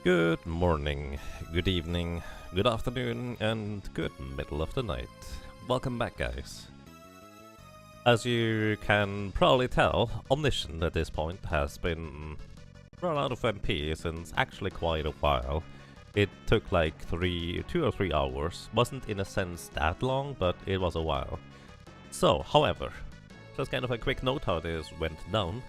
Good morning, good evening, good afternoon, and good middle of the night. Welcome back, guys. As you can probably tell, Omniscient at this point has been run out of MP since actually quite a while. It took like 2 or 3 hours. Wasn't in a sense that long, but it was a while. So, however, just kind of a quick note how this went down.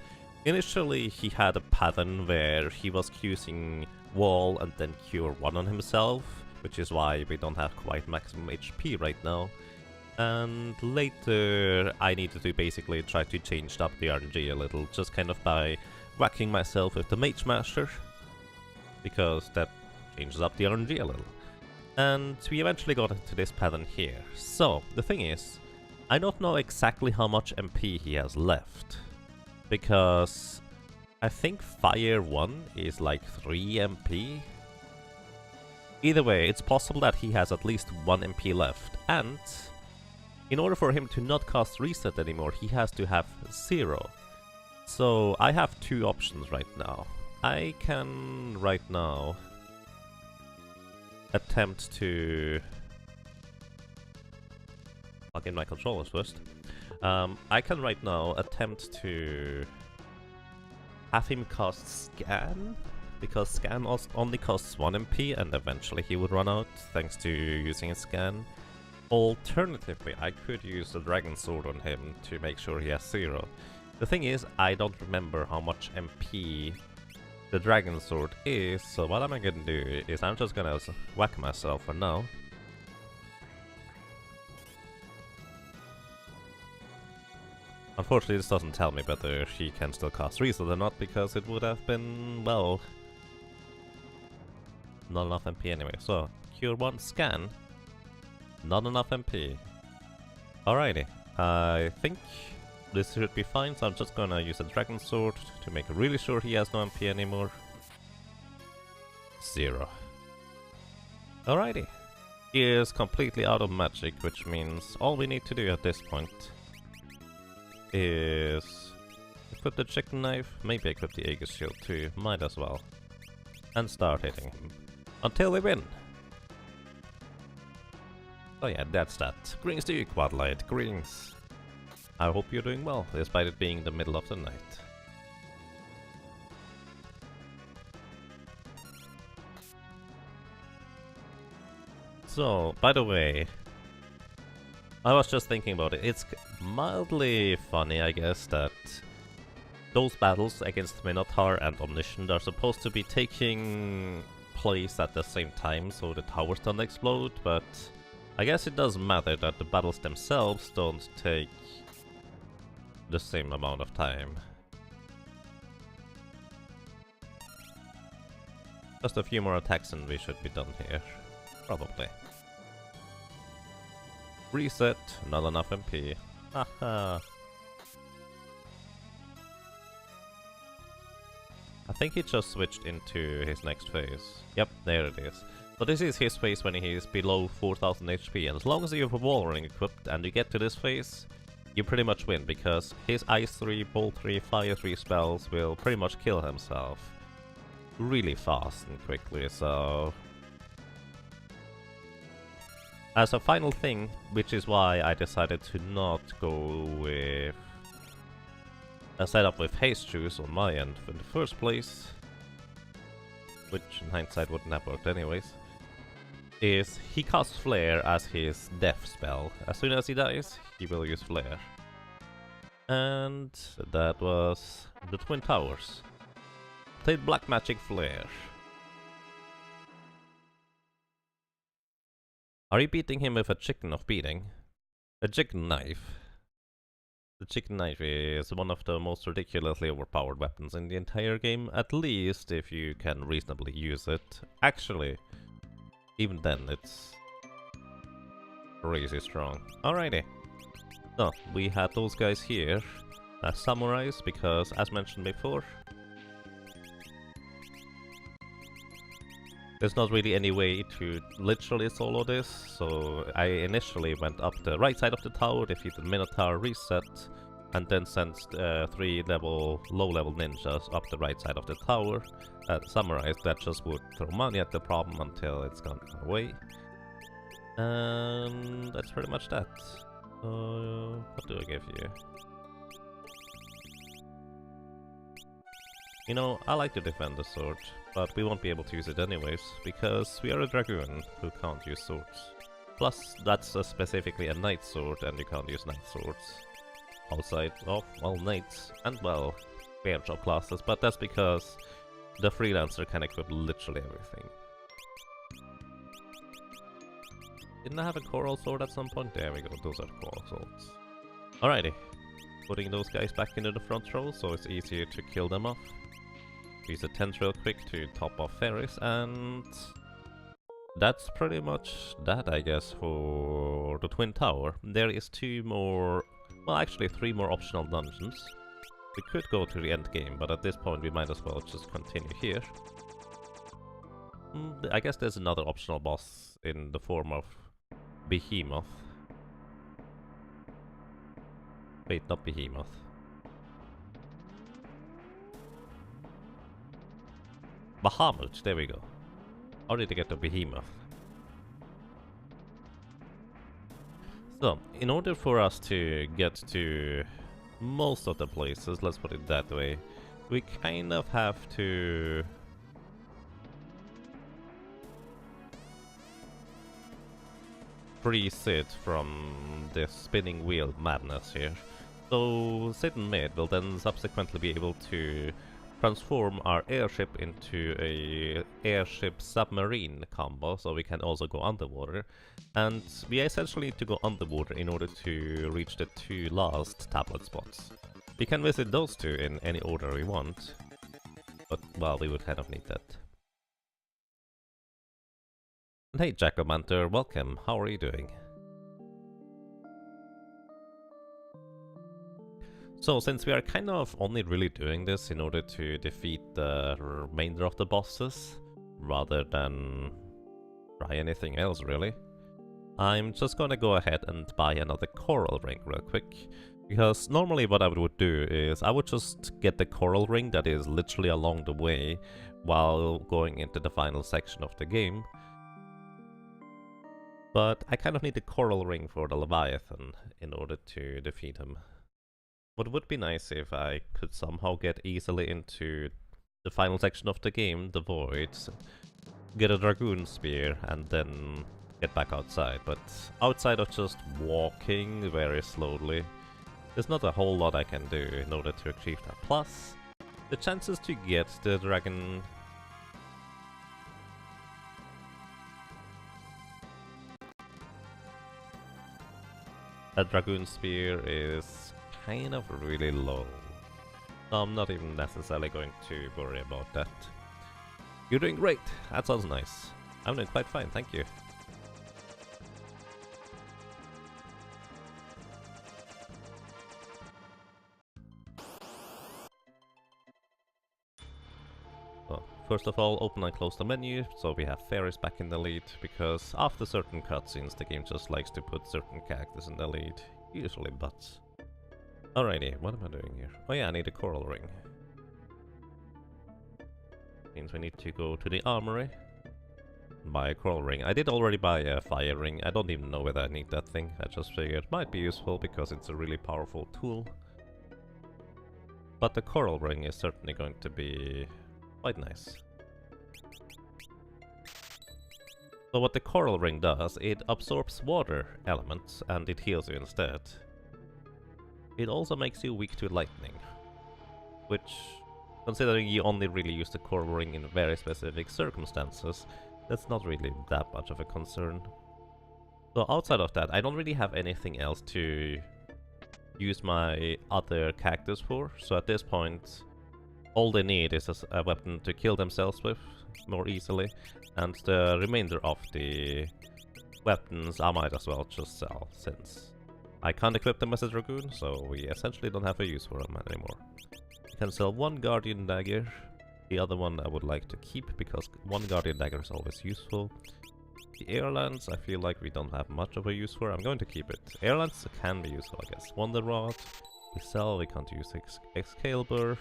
Initially, he had a pattern where he was using wall and then cure 1 on himself, which is why we don't have quite maximum HP right now. And later I needed to basically try to change up the RNG a little, just kind of by whacking myself with the Mage Master, because that changes up the RNG a little. And we eventually got into this pattern here. So, the thing is, I don't know exactly how much MP he has left, because I think Fire 1 is like 3 MP. Either way, it's possible that he has at least 1 MP left, and in order for him to not cast Reset anymore, he has to have 0. So I have 2 options right now. I can right now attempt to plug in my controllers first. I can right now attempt to have him cast Scan, because Scan only costs 1 MP and eventually he would run out thanks to using a Scan. Alternatively, I could use the Dragon Sword on him to make sure he has 0. The thing is, I don't remember how much MP the Dragon Sword is, so what am I gonna do is I'm just gonna whack myself for now. Unfortunately, this doesn't tell me whether he can still cast Reset or not, because it would have been, well, not enough MP anyway. So, Cure 1, Scan, not enough MP. Alrighty, I think this should be fine, so I'm just gonna use a Dragon Sword to make really sure he has no MP anymore. 0. Alrighty. He is completely out of magic, which means all we need to do at this point is equip the chicken knife, maybe equip the Aegis shield too, might as well, and start hitting him until we win. So yeah, that's that. Greetings to you, Quadlight, greetings. I hope you're doing well, despite it being the middle of the night. So, by the way, I was just thinking about it. It's mildly funny, I guess, that those battles against Minotaur and Omniscient are supposed to be taking place at the same time, so the towers don't explode, but I guess it does matter that the battles themselves don't take the same amount of time. Just a few more attacks and we should be done here. Probably. Reset, not enough MP. Haha. I think he just switched into his next phase. Yep, there it is. So this is his phase when he is below 4000 HP, and as long as you have a wall ring equipped and you get to this phase, you pretty much win, because his Ice 3, Bolt 3, Fire 3 spells will pretty much kill himself really fast and quickly, so as a final thing, which is why I decided to not go with a setup with haste juice on my end in the first place, which in hindsight wouldn't have worked anyways, is he casts Flare as his death spell. As soon as he dies, he will use Flare. And that was the Twin Towers. Played Black Magic Flare. Are you beating him with a chicken of beating? A chicken knife. The chicken knife is one of the most ridiculously overpowered weapons in the entire game, at least if you can reasonably use it. Actually, even then it's crazy strong. Alrighty. So, we had those guys here as samurais, because as mentioned before, there's not really any way to literally solo this, so I initially went up the right side of the tower, defeated Minotaur, reset, and then sends 3 low-level ninjas up the right side of the tower. Summarized, that just would throw money at the problem until it's gone away. And that's pretty much that. What do I give you? You know, I like to defend the sword, but we won't be able to use it anyways, because we are a Dragoon who can't use swords. Plus, that's specifically a knight sword, and you can't use knight swords outside of, well, knights and, well, airdrop classes, but that's because the freelancer can equip literally everything. Didn't I have a coral sword at some point? There we go, those are the coral swords. Alrighty, putting those guys back into the front row so it's easier to kill them off. Use a tent real quick to top off ferries, and that's pretty much that, I guess, for the Twin Tower. There is 2 more, well, actually 3 more optional dungeons. We could go to the end game, but at this point we might as well just continue here. I guess there's another optional boss in the form of Behemoth. Wait, not Behemoth. Bahamut, there we go. How did I get to Behemoth? So, in order for us to get to most of the places, let's put it that way, we kind of have to free Sid from the spinning wheel madness here. So Sid and Mid will then subsequently be able to transform our airship into a airship submarine combo, so we can also go underwater. And we essentially need to go underwater in order to reach the 2 last tablet spots. We can visit those 2 in any order we want, but, well, we would kind of need that. And hey Jacomanter, welcome, how are you doing? So, since we are kind of only really doing this in order to defeat the remainder of the bosses, rather than try anything else really, I'm just gonna go ahead and buy another coral ring real quick. Because normally what I would do is I would just get the coral ring that is literally along the way while going into the final section of the game. But I kind of need the coral ring for the Leviathan in order to defeat him. What would be nice if I could somehow get easily into the final section of the game, the Voids, get a Dragoon spear, and then get back outside. But outside of just walking very slowly, there's not a whole lot I can do in order to achieve that. Plus, the chances to get the dragon... a Dragoon spear is kind of really low. So I'm not even necessarily going to worry about that. You're doing great! That sounds nice. I'm doing quite fine, thank you. So, first of all, open and close the menu, so we have Ferris back in the lead, because after certain cutscenes the game just likes to put certain characters in the lead, usually butts. Alrighty, what am I doing here? Oh yeah, I need a coral ring. Means we need to go to the armory, buy a coral ring. I did already buy a fire ring, I don't even know whether I need that thing, I just figured it might be useful because it's a really powerful tool. But the coral ring is certainly going to be quite nice. So what the coral ring does, it absorbs water elements and it heals you instead. It also makes you weak to lightning, which, considering you only really use the coral ring in very specific circumstances, that's not really that much of a concern. So outside of that, I don't really have anything else to use my other characters for, so at this point all they need is a weapon to kill themselves with more easily, and the remainder of the weapons I might as well just sell, since I can't equip them as a Dragoon, so we essentially don't have a use for them anymore. You can sell one Guardian Dagger, the other one I would like to keep, because one Guardian Dagger is always useful. The Air Lance I feel like we don't have much of a use for, I'm going to keep it. Air Lance can be useful, I guess. Wonder Rod, We sell, we can't use Excalibur.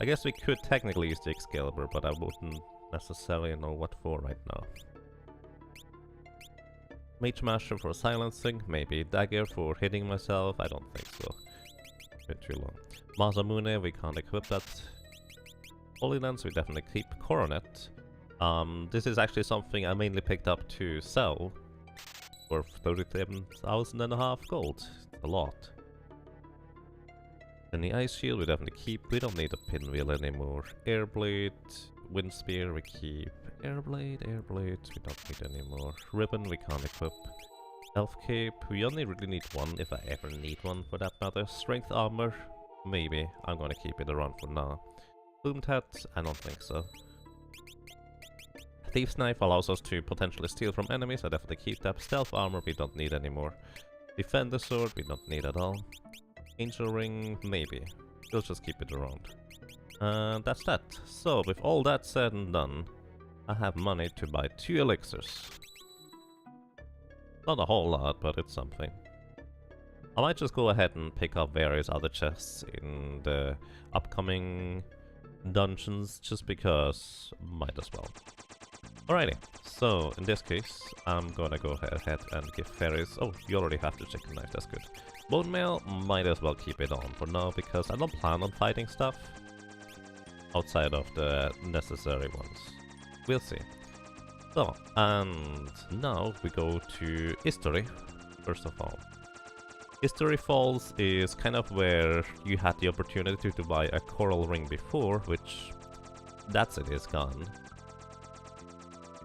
I guess we could technically use the Excalibur, but I wouldn't necessarily know what for right now. Mage Master for silencing, maybe Dagger for hitting myself, I don't think so. Been too long. Masamune, we can't equip that. Holy Lance, we definitely keep. Coronet. This is actually something I mainly picked up to sell for 37,500 gold. It's a lot. And the Ice Shield we definitely keep. We don't need a Pinwheel anymore. Airblade, Wind Spear we keep. Airblade, we don't need anymore. Ribbon we can't equip. Elf Cape, we only really need one, if I ever need one for that matter. Strength Armor, maybe. I'm gonna keep it around for now. Plumed Hat, I don't think so. Thief's Knife allows us to potentially steal from enemies, I definitely keep that. Stealth Armor we don't need anymore. Defender Sword we don't need at all. Angel Ring, maybe. We'll just keep it around. And that's that. So, with all that said and done, I have money to buy 2 elixirs. Not a whole lot, but it's something. I might just go ahead and pick up various other chests in the upcoming dungeons, just because might as well. Alrighty, so in this case, I'm gonna go ahead and give fairies... Oh, you already have the chicken knife, that's good. Bone mail, might as well keep it on for now, because I don't plan on fighting stuff outside of the necessary ones. We'll see. So, and now we go to history, first of all. History Falls is kind of where you had the opportunity to buy a coral ring before, which it is gone.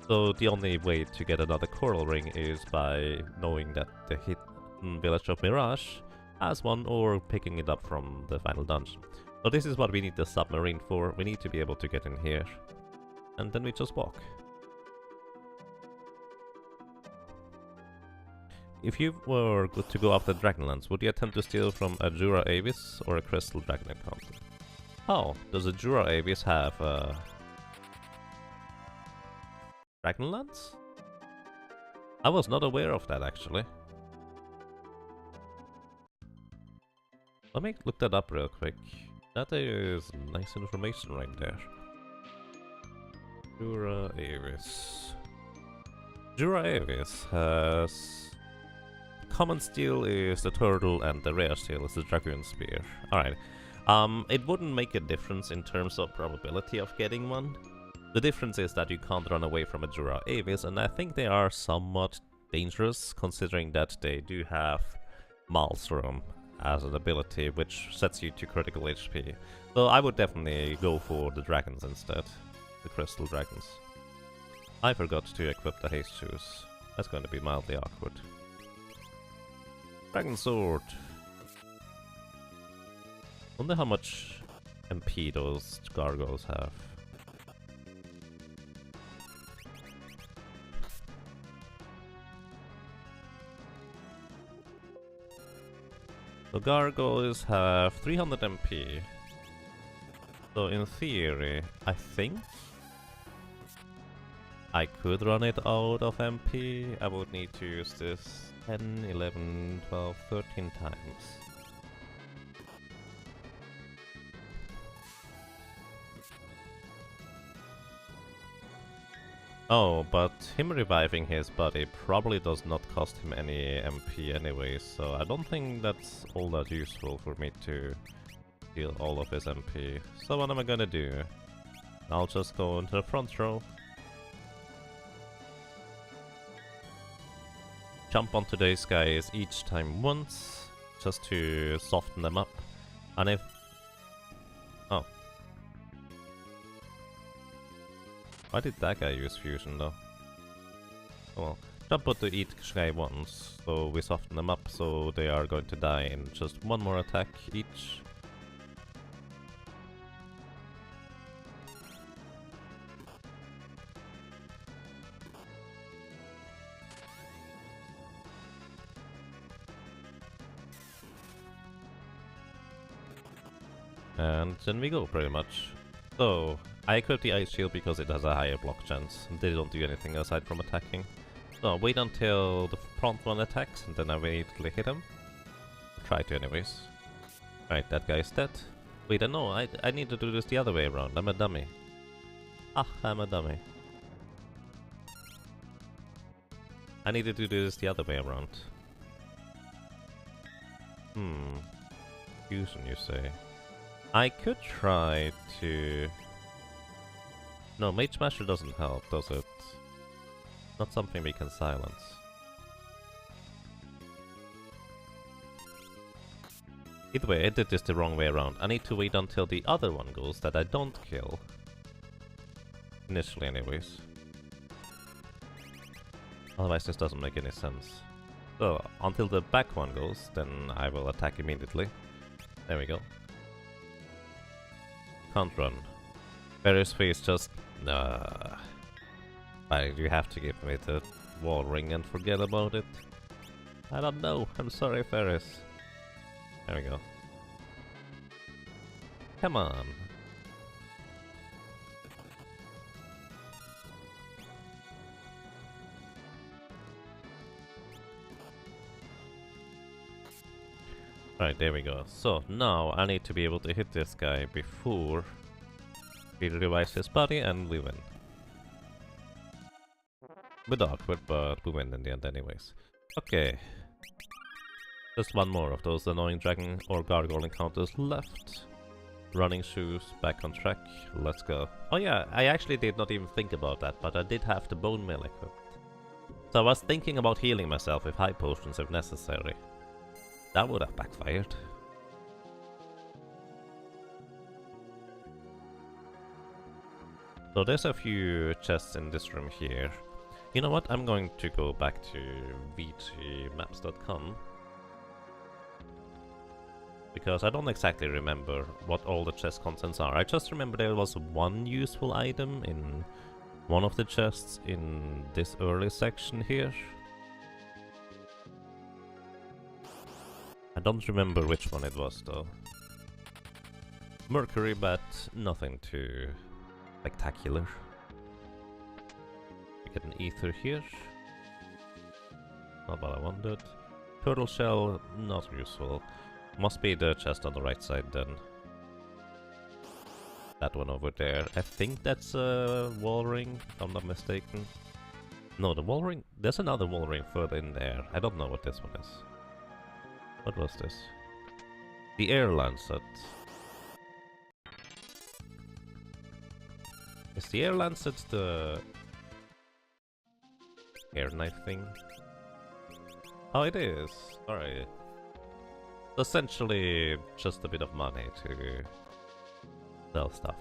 So the only way to get another coral ring is by knowing that the hidden village of Mirage has one, or picking it up from the final dungeon. So this is what we need the submarine for. We need to be able to get in here. And then we just walk. If you were good to go after Dragonlance, would you attempt to steal from a Jura Avis or a Crystal Dragon encounter? Oh, does a Jura Avis have a Dragonlance? I was not aware of that actually. Let me look that up real quick. That is nice information right there. Jura Avis. Jura Avis has... Common steel is the turtle and the rare steel is the Dragoon spear. Alright. It wouldn't make a difference in terms of probability of getting one. The difference is that you can't run away from a Jura Avis, and I think they are somewhat dangerous, considering that they do have Maelstrom as an ability, which sets you to critical HP. So I would definitely go for the dragons instead. The crystal dragons. I forgot to equip the haste shoes. That's going to be mildly awkward. Dragon sword. Wonder how much MP those gargoyles have. The gargoyles have 300 MP. So in theory, I think I could run it out of MP. I would need to use this 10, 11, 12, 13 times. Oh, but him reviving his body probably does not cost him any MP anyway, so I don't think that's all that useful for me to heal all of his MP. So what am I gonna do? I'll just go into the front row. Jump onto these guys each time once, just to soften them up. And if... Oh. Why did that guy use fusion though? Oh well. Jump onto each guy once, so we soften them up, so they are going to die in just one more attack each. And then we go, pretty much. So, I equip the Ice Shield because it has a higher block chance. They don't do anything aside from attacking. So, wait until the front one attacks, and then I immediately hit him. Try to anyways. Right, that guy's dead. Wait, no, I need to do this the other way around. I'm a dummy. Ah, I'm a dummy. I need to do this the other way around. Fusion, you say? I could try to... No, Mage Smasher doesn't help, does it? Not something we can silence. Either way, I did this the wrong way around. I need to wait until the other one goes that I don't kill. Initially, anyways. Otherwise, this doesn't make any sense. So, until the back one goes, then I will attack immediately. There we go. Can't run. Various face just... you have to give me the wall ring and forget about it. I don't know. I'm sorry, Ferris. There we go. Come on. Right, there we go. So, now I need to be able to hit this guy before he revives his body and we win. Bit awkward, but we win in the end anyways. Okay. Just one more of those annoying dragon or gargoyle encounters left. Running shoes, back on track, let's go. Oh yeah, I actually did not even think about that, but I did have the bone meal equipped. So I was thinking about healing myself with high potions if necessary. That would have backfired. So there's a few chests in this room here. You know what, I'm going to go back to vgmaps.com. Because I don't exactly remember what all the chest contents are. I just remember there was one useful item in one of the chests in this early section here. I don't remember which one it was though. Mercury, but nothing too spectacular. We get an ether here. Not what I wanted. Turtle shell, not useful. Must be the chest on the right side then. That one over there. I think that's a wall ring, if I'm not mistaken. No, the wall ring... There's another wall ring further in there. I don't know what this one is. What was this? The air lancet. Is the air lancet the... air knife thing? Oh, it is. Alright. Essentially, just a bit of money to sell stuff.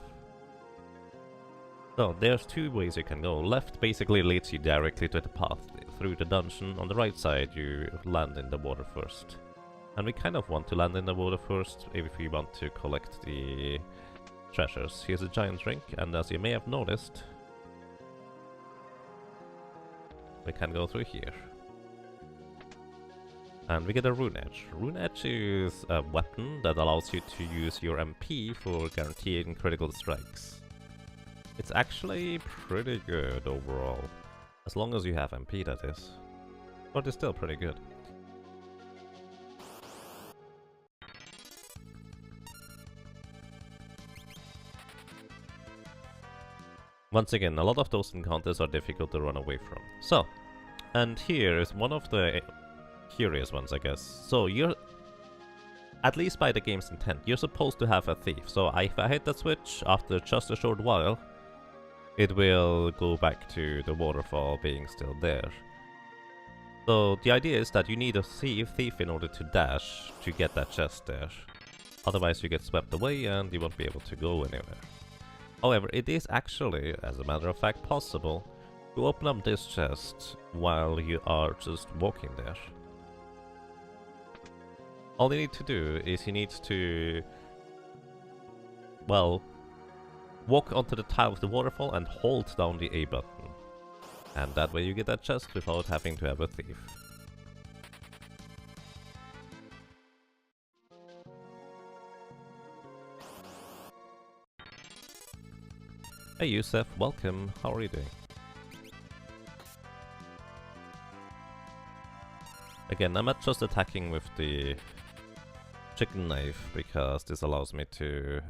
So, there's two ways you can go. Left basically leads you directly to the path through the dungeon. On the right side, you land in the water first. And we kind of want to land in the water first if we want to collect the treasures. Here's a giant drink, and as you may have noticed, we can go through here. And we get a Rune Edge. Rune Edge is a weapon that allows you to use your MP for guaranteeing critical strikes. It's actually pretty good overall. As long as you have MP, that is. But it's still pretty good. Once again, a lot of those encounters are difficult to run away from. So, and here is one of the curious ones, I guess. So you're, at least by the game's intent, you're supposed to have a thief. So if I hit that switch, after just a short while, it will go back to the waterfall being still there. So the idea is that you need a thief in order to dash to get that chest there. Otherwise you get swept away and you won't be able to go anywhere. However, it is actually, as a matter of fact, possible to open up this chest while you are just walking there. All you need to do is you need to, well, walk onto the top of the waterfall and hold down the A button. And that way you get that chest without having to have a thief. Hey Yusef, welcome, how are you doing? Again, I'm not just attacking with the chicken knife, because this allows me to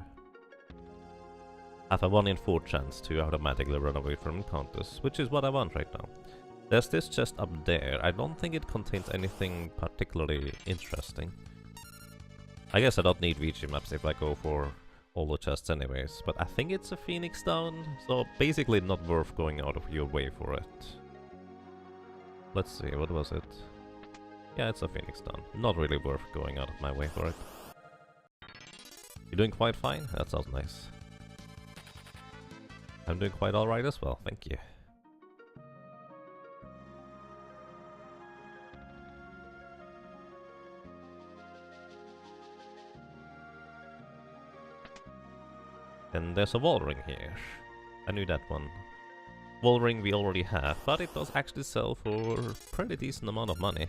have a 1 in 4 chance to automatically run away from encounters, which is what I want right now. There's this chest up there. I don't think it contains anything particularly interesting. I guess I don't need VG maps if I go for all the chests anyways, but I think it's a phoenix stone, so basically not worth going out of your way for it. Let's see, what was it? Yeah, it's a phoenix stone. Not really worth going out of my way for it. You're doing quite fine? That sounds nice. I'm doing quite alright as well, thank you. Then there's a wall ring here. I knew that one. Wall ring we already have, but it does actually sell for a pretty decent amount of money.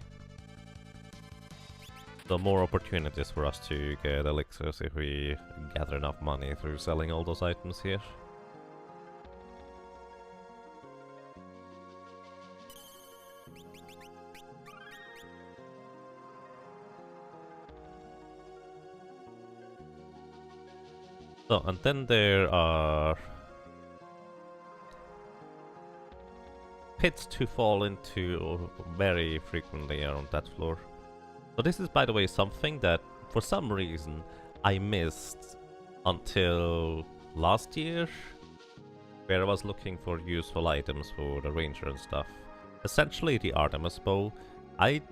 So more opportunities for us to get elixirs if we gather enough money through selling all those items here. So, and then there are pits to fall into very frequently around that floor. So this is, by the way, something that for some reason I missed until last year, where I was looking for useful items for the ranger and stuff. Essentially the Artemis bow. I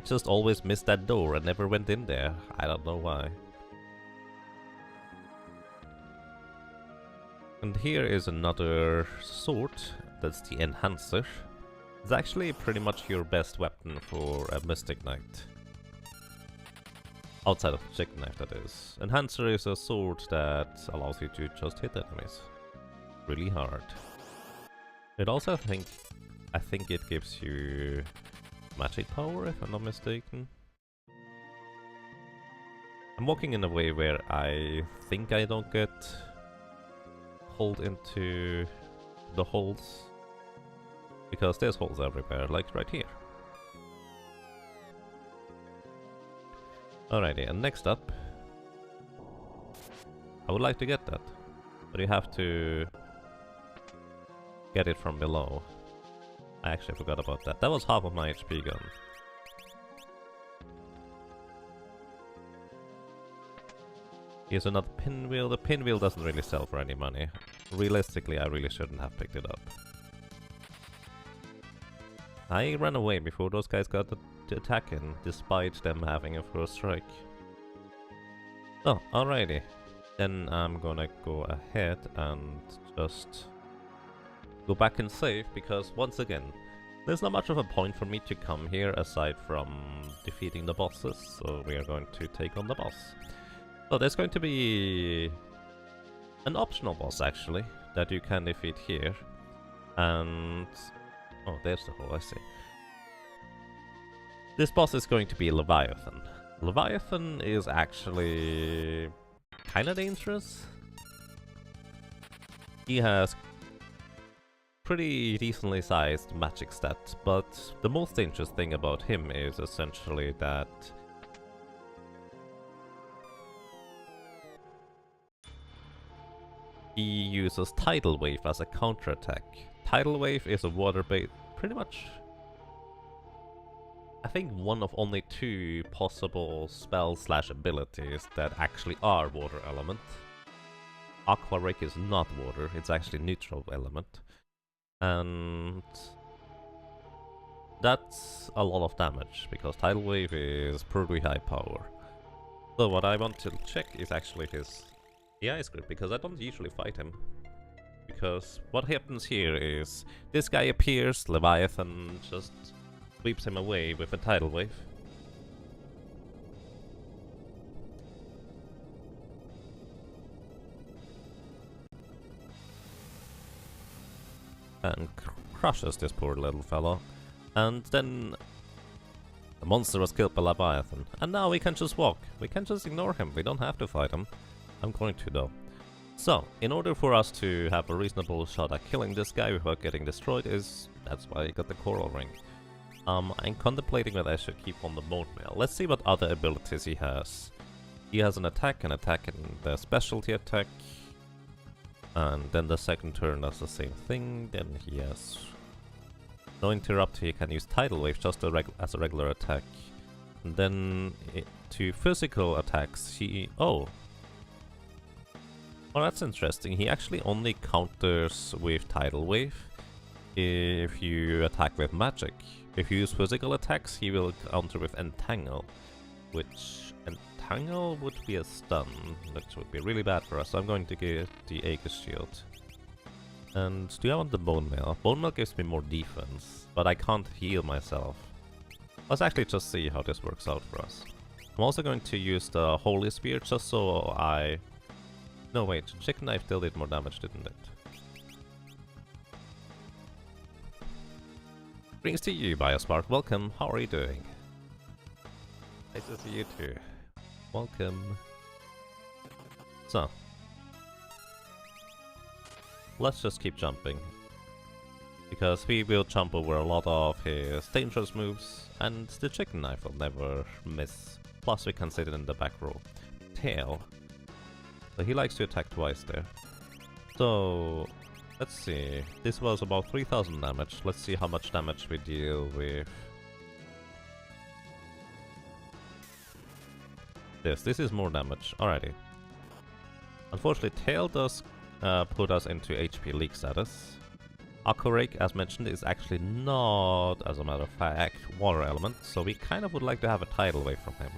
just always missed that door and never went in there. I don't know why. And here is another sword, that's the Enhancer. It's actually pretty much your best weapon for a Mystic Knight. Outside of the chicken knife, that is. Enhancer is a sword that allows you to just hit enemies really hard. It also, I think it gives you magic power, if I'm not mistaken. I'm walking in a way where I think I don't get pulled into the holes, because there's holes everywhere, like right here. Alrighty, and next up, I would like to get that, but you have to get it from below. I actually forgot about that. That was half of my HP gun. Here's another pinwheel. The pinwheel doesn't really sell for any money. Realistically, I really shouldn't have picked it up. I ran away before those guys got to attack in, despite them having a first strike. Oh, alrighty. Then I'm gonna go ahead and just go back and save, because once again, there's not much of a point for me to come here aside from defeating the bosses, so we are going to take on the boss. So there's going to be an optional boss, actually, that you can defeat here. And... oh, there's the hole, I see. This boss is going to be Leviathan. Leviathan is actually kinda dangerous. He has pretty decently sized magic stats, but the most dangerous thing about him is essentially that he uses Tidal Wave as a counterattack. Tidal Wave is a water-based, pretty much, I think one of only 2 possible spell/abilities that actually are water element. Aqua Rake is not water, it's actually neutral element. And that's a lot of damage, because Tidal Wave is pretty high power. So what I want to check is actually his ice grip, because I don't usually fight him. Because what happens here is, this guy appears, Leviathan just sweeps him away with a Tidal Wave. And crushes this poor little fellow. And then the monster was killed by Leviathan. And now we can just walk. We can just ignore him. We don't have to fight him. I'm going to though. So, in order for us to have a reasonable shot at killing this guy without getting destroyed that's why I got the coral ring. I'm contemplating whether I should keep on the bone mail. Let's see what other abilities he has. He has an attack, and the specialty attack. And then the second turn does the same thing. Then he has no interrupt. He can use Tidal Wave just as a regular attack. And then to physical attacks, he... Oh! Well, that's interesting. He actually only counters with Tidal Wave if you attack with magic. If you use physical attacks, he will counter with Entangle, which Entangle would be a stun, which would be really bad for us. So I'm going to get the Aegis Shield. And do I want the Bone Mail? Bone Mail gives me more defense, but I can't heal myself. Let's actually just see how this works out for us. I'm also going to use the Holy Spear just so I... No wait, Chicken Knife still did more damage, didn't it? Greetings to you, Biospark. Welcome. How are you doing? Nice to see you too. Welcome. So. Let's just keep jumping. Because we will jump over a lot of his dangerous moves, and the Chicken Knife will never miss. Plus we can sit it in the back row. Tail. So he likes to attack twice there. So... Let's see, this was about 3000 damage. Let's see how much damage we deal with this. This is more damage. Alrighty. Unfortunately, Tail does put us into HP leak status. Akorake, as mentioned, is actually not, as a matter of fact, water element, so we kind of would like to have a tidal wave from him.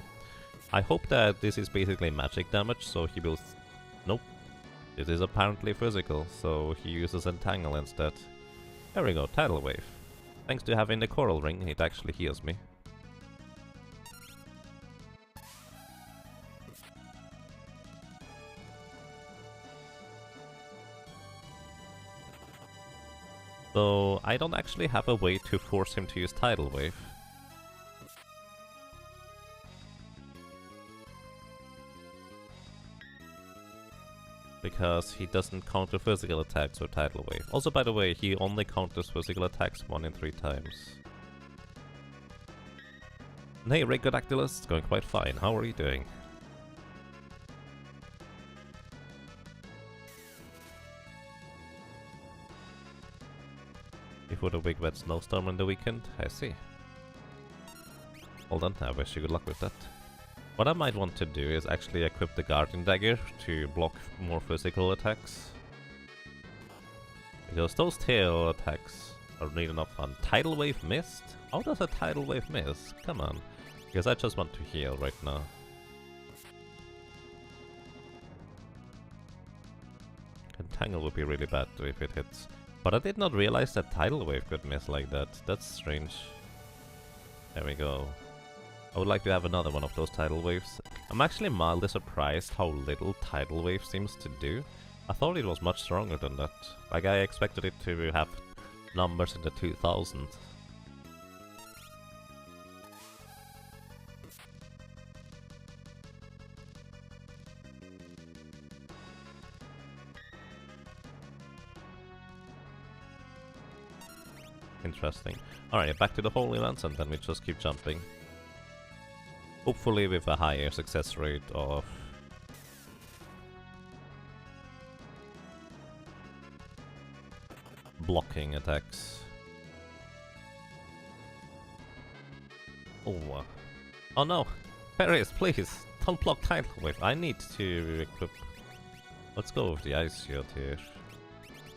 I hope that this is basically magic damage, so he will... Nope. It is apparently physical, so he uses Entangle instead. There we go, Tidal Wave. Thanks to having the Coral Ring, it actually heals me. So I don't actually have a way to force him to use Tidal Wave. Because he doesn't counter physical attacks with Tidal Wave. Also, by the way, he only counters physical attacks 1 in 3 times. And hey, Regodactylus, it's going quite fine. How are you doing? Before the big wet snowstorm on the weekend? I see. Hold on, I wish you good luck with that. What I might want to do is actually equip the Guardian Dagger to block more physical attacks. Because those tail attacks are really not fun. Tidal Wave missed? How does a Tidal Wave miss? Come on. Because I just want to heal right now. Entangle would be really bad too if it hits. But I did not realize that Tidal Wave could miss like that. That's strange. There we go. I would like to have another one of those Tidal Waves. I'm actually mildly surprised how little Tidal Wave seems to do. I thought it was much stronger than that. Like, I expected it to have numbers in the 2000s. Interesting. Alright, back to the Holy Lands and then we just keep jumping. Hopefully with a higher success rate of... blocking attacks. Oh, oh no! Paris, please! Don't block Tidal Wave! I need to equip... Let's go with the Ice Shield here.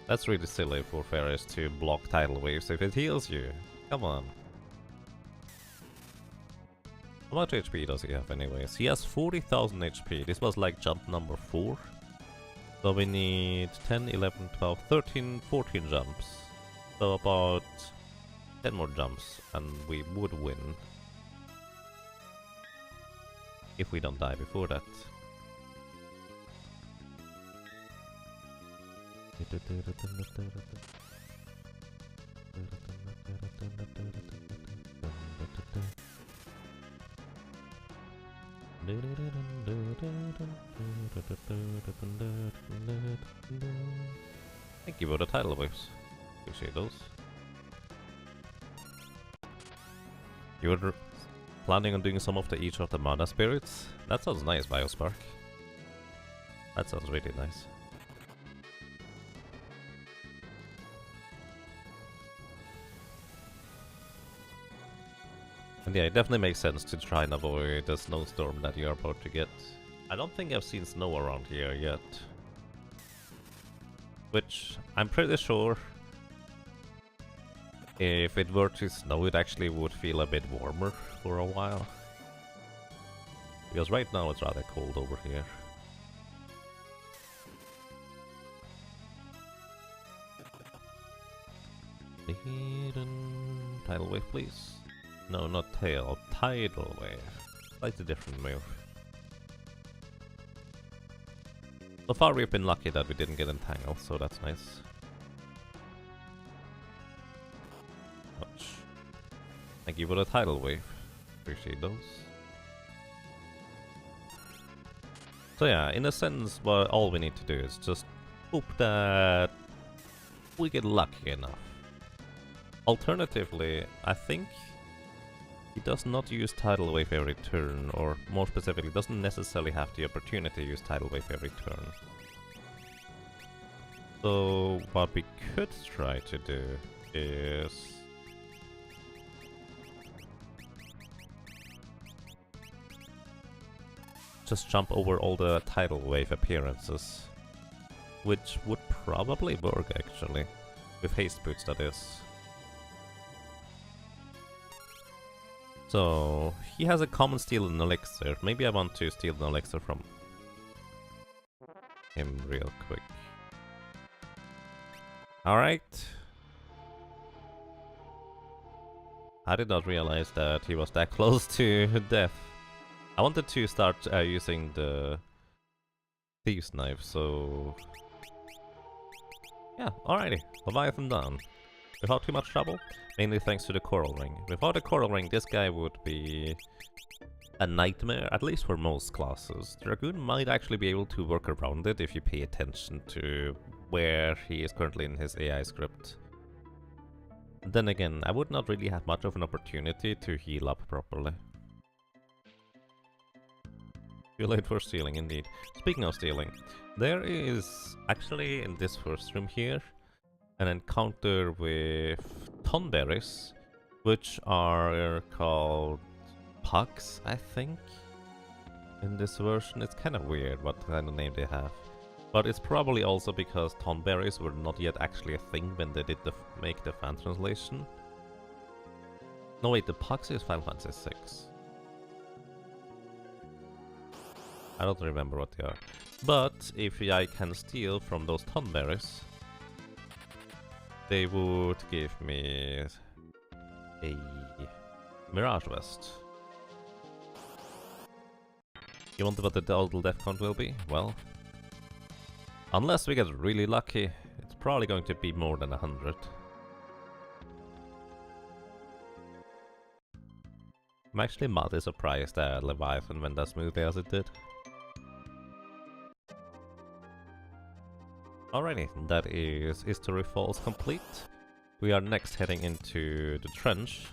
That's really silly for Ferris to block Tidal Waves if it heals you. Come on. How much HP does he have anyways? He has 40,000 HP. This was like jump number 4. So we need 10, 11, 12, 13, 14 jumps. So about 10 more jumps and we would win. If we don't die before that. Thank you for the Tidal Waves. Appreciate those. planning on doing some of the Each of the Mana Spirits? That sounds nice, Biospark. That sounds really nice. And yeah, it definitely makes sense to try and avoid the snowstorm that you're about to get. I don't think I've seen snow around here yet. Which, I'm pretty sure if it were to snow, it actually would feel a bit warmer for a while. Because right now it's rather cold over here. Tidal wave, please. No, not tail. Tidal wave. Slightly different move. So far we've been lucky that we didn't get entangled, so that's nice. Much. Thank you for the tidal wave. Appreciate those. So yeah, in a sense, what all we need to do is just hope that we get lucky enough. Alternatively, I think he does not use tidal wave every turn, or more specifically, doesn't necessarily have the opportunity to use tidal wave every turn. So what we could try to do is just jump over all the tidal wave appearances, which would probably work actually, with haste boots that is. So, he has a common steal and elixir. Maybe I want to steal an elixir from him real quick. Alright. I did not realize that he was that close to death. I wanted to start using the Thieves' Knife, so... yeah, alrighty. Leviathan down. Without too much trouble, mainly thanks to the Coral Ring. Without the Coral Ring, this guy would be a nightmare, at least for most classes. Dragoon might actually be able to work around it if you pay attention to where he is currently in his AI script. Then again, I would not really have much of an opportunity to heal up properly. Too late for stealing, indeed. Speaking of stealing, there is actually in this first room here an encounter with tonberries, which are called pugs, I think. In this version, it's kind of weird what kind of name they have. But it's probably also because tonberries were not yet actually a thing when they did make the fan translation. No wait, the pugs is Final Fantasy 6. I don't remember what they are. But if I can steal from those tonberries, they would give me a Mirage Vest. You wonder what the total death count will be? Well, unless we get really lucky, it's probably going to be more than 100. I'm actually mildly surprised that Leviathan went as smoothly as it did. Alrighty, that is History Falls complete. We are next heading into the trench.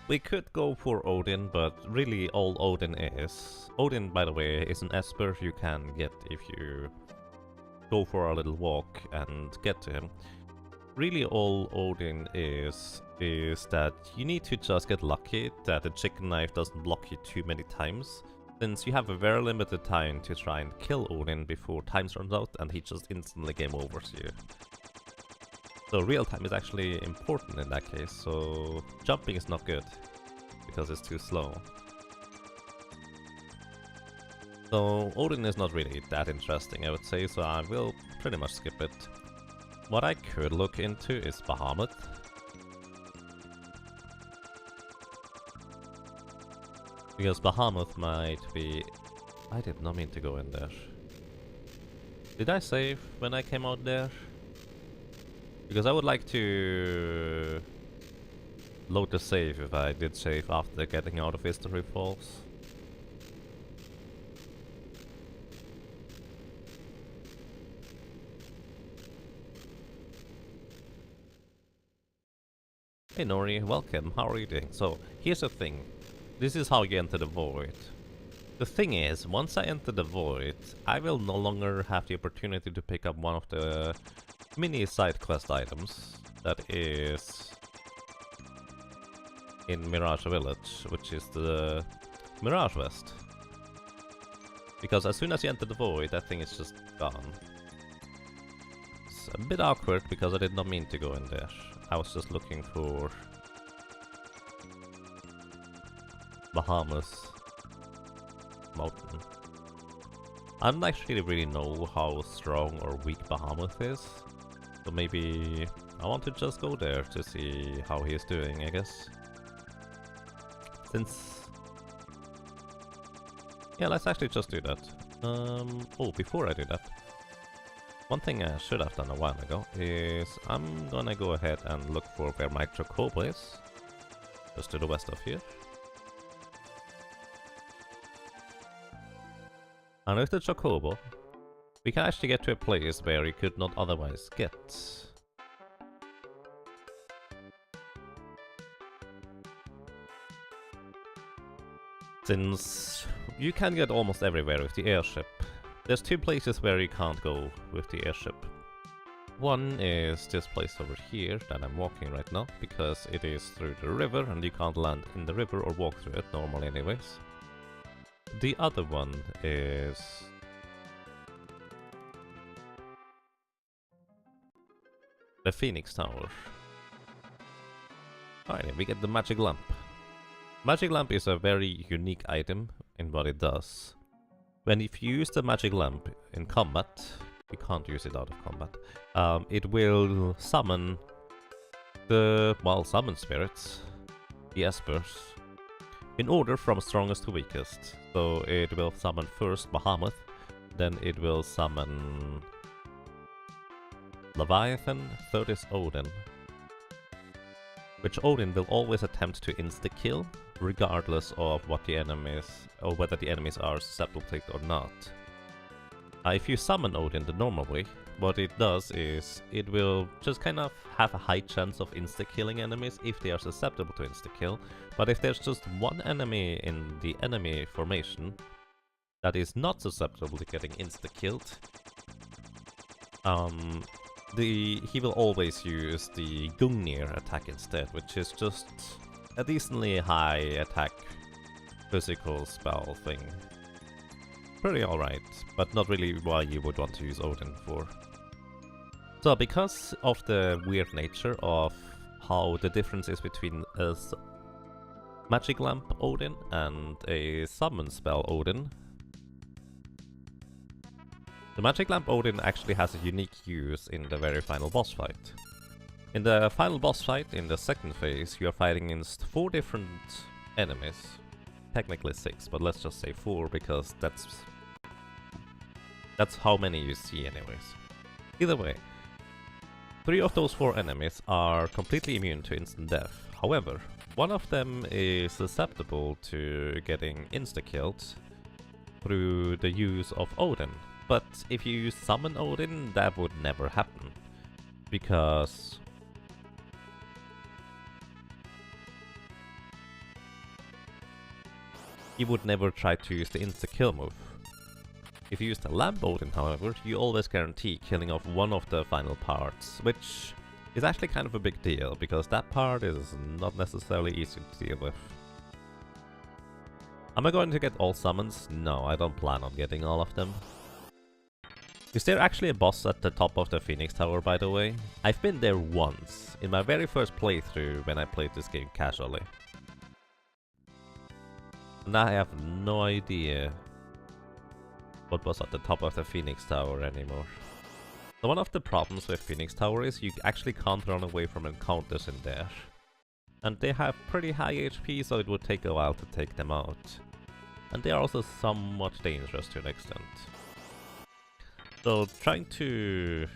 We could go for Odin, but really all Odin is... Odin, by the way, is an Esper you can get if you go for a little walk and get to him. Really all Odin is that you need to just get lucky that the chicken knife doesn't block you too many times, since you have a very limited time to try and kill Odin before time runs out and he just instantly game overs you. So real time is actually important in that case, so jumping is not good, because it's too slow. So Odin is not really that interesting, I would say, so I will pretty much skip it. What I could look into is Bahamut. Because Bahamut might be... I did not mean to go in there. Did I save when I came out there? Because I would like to load the save if I did save after getting out of History Falls. Hey Nori, welcome, how are you doing? So, here's the thing. This is how you enter the void. The thing is, once I enter the void, I will no longer have the opportunity to pick up one of the mini side quest items that is in Mirage Village, which is the Mirage Vest. Because as soon as you enter the void, that thing is just gone. It's a bit awkward because I did not mean to go in there. I was just looking for Bahamas Mountain. I don't actually really know how strong or weak Bahamut is, so maybe I want to just go there to see how he is doing, I guess. Yeah, let's actually just do that. Oh, before I do that, one thing I should have done a while ago is I'm gonna go ahead and look for where my Chocobo is, just to the west of here. And with the Chocobo, we can actually get to a place where we could not otherwise get. Since you can get almost everywhere with the airship, there's two places where you can't go with the airship. One is this place over here that I'm walking right now, because it is through the river and you can't land in the river or walk through it normally anyways. The other one is the Phoenix Tower. Alright, we get the magic lamp. Magic lamp is a very unique item in what it does. When if you use the magic lamp in combat, you can't use it out of combat, it will summon the, well, summon spirits, the espers, in order from strongest to weakest. So it will summon first Bahamut, then it will summon Leviathan, third is Odin. Which Odin will always attempt to insta-kill, regardless of what the enemies, or whether the enemies are susceptible to it or not. If you summon Odin the normal way, what it does is it will just kind of have a high chance of insta-killing enemies if they are susceptible to insta-kill, but if there's just one enemy in the enemy formation that is not susceptible to getting insta-killed, he will always use the Gungnir attack instead, which is just a decently high attack physical spell thing. Pretty alright, but not really what you would want to use Odin for. So because of the weird nature of how the difference is between a magic lamp Odin and a summon spell Odin, the magic lamp Odin actually has a unique use in the very final boss fight. In the final boss fight, in the second phase, you are fighting against 4 different enemies. Technically 6, but let's just say 4 because that's how many you see anyways. Either way, 3 of those 4 enemies are completely immune to instant death. However, one of them is susceptible to getting insta-killed through the use of Odin. But if you use summon Odin, that would never happen, because he would never try to use the insta-kill move. If you use the Lamp Odin, however, you always guarantee killing off one of the final parts, which is actually kind of a big deal, because that part is not necessarily easy to deal with. Am I going to get all summons? No, I don't plan on getting all of them. Is there actually a boss at the top of the Phoenix Tower, by the way? I've been there once, in my very first playthrough when I played this game casually. And I have no idea what was at the top of the Phoenix Tower anymore. So one of the problems with Phoenix Tower is you actually can't run away from encounters in there. And they have pretty high HP, so it would take a while to take them out. And they are also somewhat dangerous to an extent. So trying to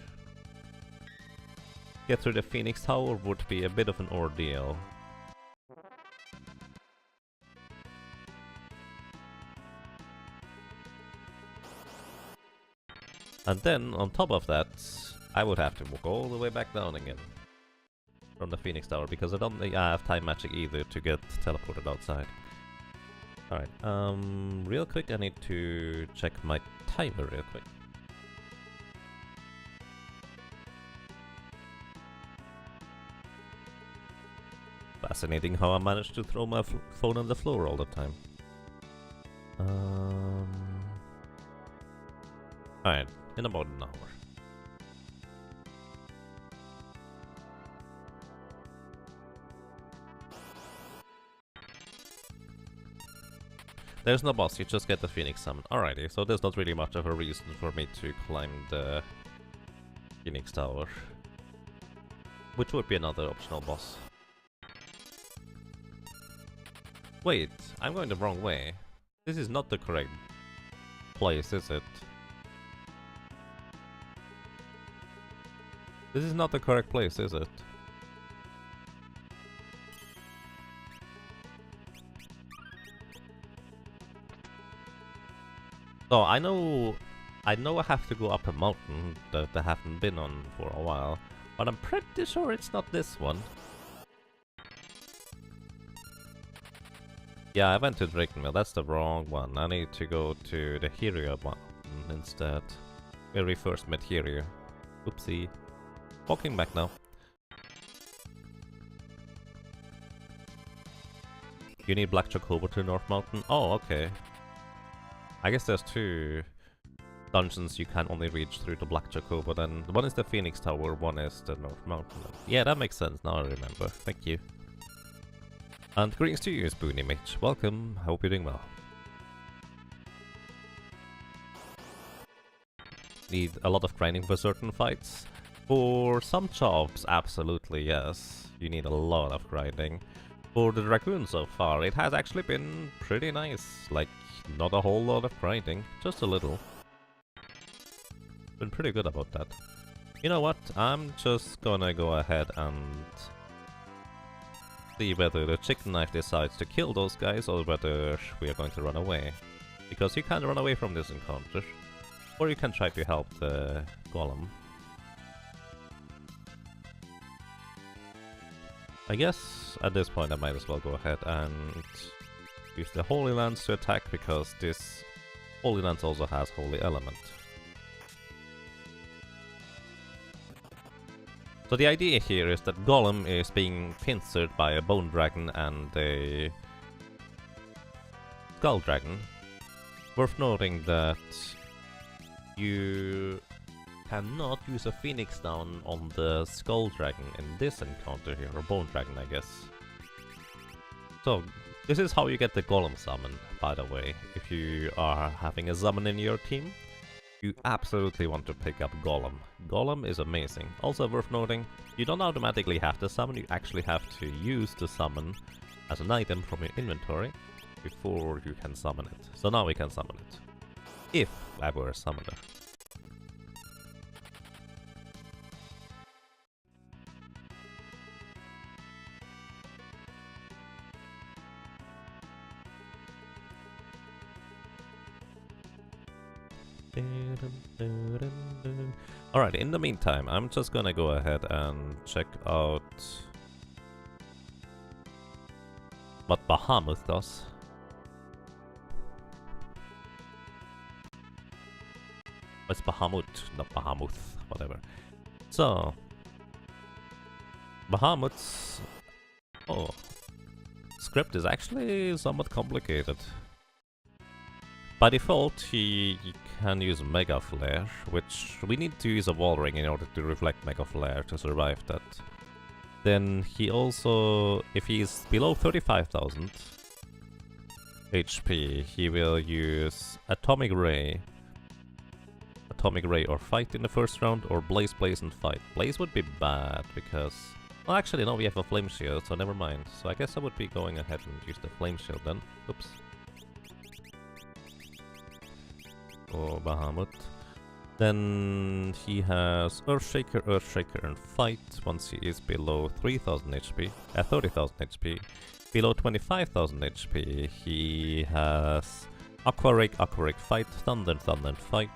get through the Phoenix Tower would be a bit of an ordeal. And then, on top of that, I would have to walk all the way back down again. from the Phoenix Tower, because I don't think I have time magic either to get teleported outside. Alright, real quick I need to check my timer real quick. Fascinating how I managed to throw my phone on the floor all the time. Alright, in about an hour. There's no boss, you just get the Phoenix summon. Alrighty, so there's not really much of a reason for me to climb the Phoenix Tower. Which would be another optional boss. Wait, I'm going the wrong way. This is not the correct place, is it? This is not the correct place, is it? So I know I have to go up a mountain that I haven't been on for a while, but I'm pretty sure it's not this one. Yeah, I went to Dragoon, that's the wrong one. I need to go to the Hiria one instead. Where we first met Hiria. Oopsie. Walking back now. You need Black Chocobo to North Mountain? Oh, okay. I guess there's two dungeons you can only reach through the Black Chocobo, then one is the Phoenix Tower, one is the North Mountain. Yeah, that makes sense, now I remember. Thank you. And greetings to you, Spoony Mitch. Welcome, hope you're doing well. Need a lot of grinding for certain fights? For some jobs, absolutely yes. You need a lot of grinding. For the Dragoon so far, it has actually been pretty nice. Like, not a whole lot of grinding, just a little. Been pretty good about that. You know what? I'm just gonna go ahead and see whether the chicken knife decides to kill those guys or whether we are going to run away. Because you can run away from this encounter. Or you can try to help the golem. I guess at this point I might as well go ahead and use the Holy Lance to attack, because this Holy Lance also has Holy Element. So the idea here is that Golem is being pincered by a Bone Dragon and a Skull Dragon. Worth noting that you cannot use a Phoenix down on the Skull Dragon in this encounter here, or Bone Dragon I guess. So this is how you get the Golem summon, by the way. If you are having a summon in your team, you absolutely want to pick up Golem. Golem is amazing. Also worth noting, you don't automatically have to summon, you actually have to use the summon as an item from your inventory before you can summon it. So now we can summon it. If I were a summoner. Alright, in the meantime, I'm just gonna go ahead and check out what Bahamut does. It's Bahamut, not Bahamut, whatever. So, Bahamut's script is actually somewhat complicated. By default, he can use Mega Flare, which we need to use a wall ring in order to reflect Mega Flare to survive that. Then he also, if he's below 35,000 HP, he will use Atomic Ray or Fight in the first round, or Blaze, and Fight. Blaze would be bad, because... Well, actually, no, we have a Flame Shield, so never mind. So I guess I would be going ahead and use the Flame Shield then. Oops. Or Bahamut. Then he has Earthshaker, and Fight once he is below 30,000 HP. 30,000 HP. Below 25,000 HP, he has Aqua Rake, Fight, Thunder, Fight.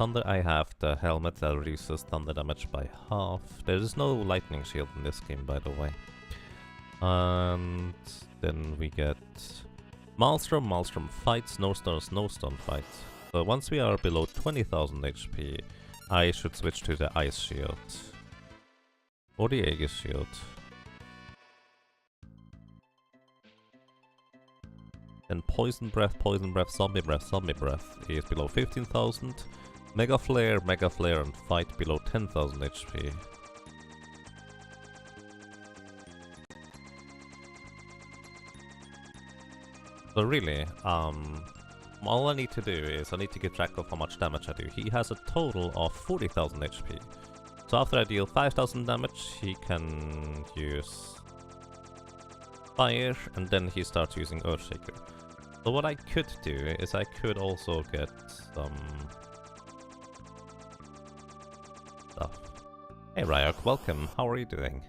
thunder, I have the helmet that reduces thunder damage by half. There is no lightning shield in this game, by the way. And then we get Maelstrom, Maelstrom fight, Snowstorm, Snowstorm fight. So once we are below 20,000 HP, I should switch to the Ice Shield. Or the Aegis Shield. Then Poison Breath, Zombie Breath, Zombie Breath is below 15,000. Mega Flare, and Fight below 10,000 HP. So really, all I need to do is I need to keep track of how much damage I do. He has a total of 40,000 HP. So after I deal 5,000 damage, he can use Fire, and then he starts using Earthshaker. So what I could do is I could also get some stuff. Hey Ryok, welcome, how are you doing?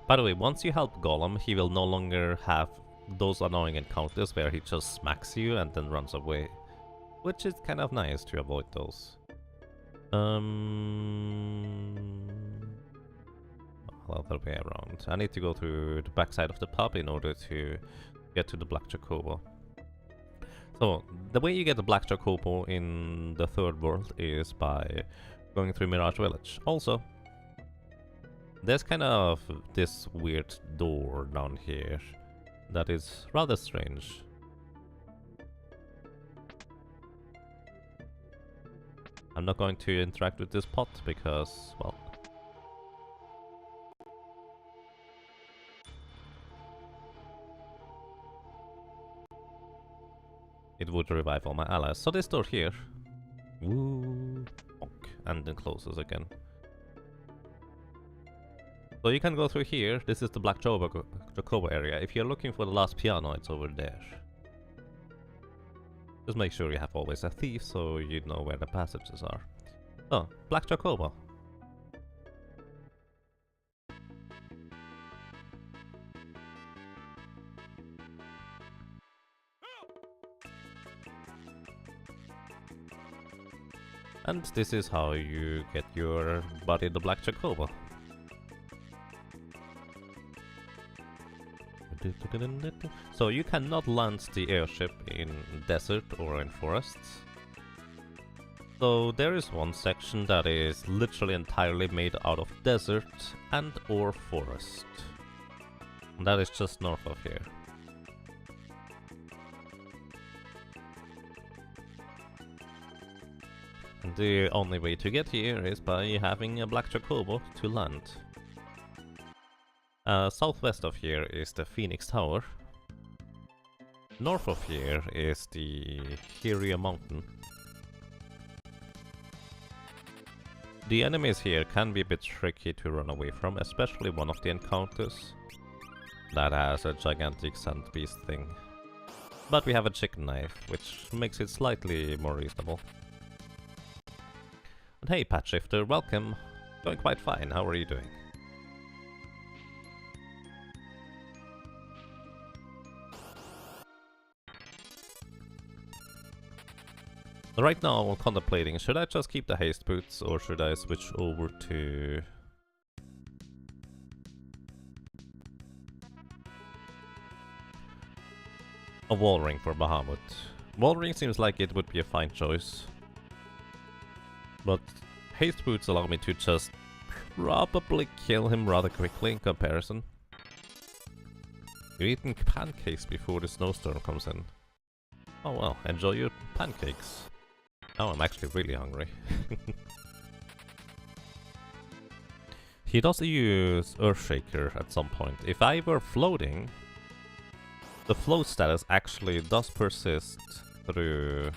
By the way, once you help Golem, he will no longer have those annoying encounters where he just smacks you and then runs away. Which is kind of nice to avoid those. Other way around. I need to go through the backside of the pub in order to get to the Black Chocobo. So, the way you get the Black Chocobo in the third world is by going through Mirage Village. Also, there's kind of this weird door down here that is rather strange. I'm not going to interact with this pot because, well... it would revive all my allies. So this door here... woo, and then closes again. So you can go through here. This is the Black Chocobo area. If you're looking for the last piano, it's over there. Just make sure you have always a thief so you know where the passages are. Oh, Black Chocobo. And this is how you get your body the Black Chocobo. So you cannot land the airship in desert or in forests. So there is one section that is literally entirely made out of desert and or forest. And that is just north of here. And the only way to get here is by having a Black Chocobo to land. Southwest of here is the Phoenix Tower. North of here is the Hyria Mountain. The enemies here can be a bit tricky to run away from, especially one of the encounters that has a gigantic sand beast thing. But we have a chicken knife, which makes it slightly more reasonable. And hey Patch Shifter, welcome! Going quite fine, how are you doing? Right now I'm contemplating, should I just keep the haste boots or should I switch over to... a wall ring for Bahamut. Wall ring seems like it would be a fine choice. But haste boots allow me to just probably kill him rather quickly in comparison. You're eating pancakes before the snowstorm comes in. Oh well, enjoy your pancakes. Now I'm actually really hungry. He does use Earthshaker at some point. If I were floating, the float status actually does persist through...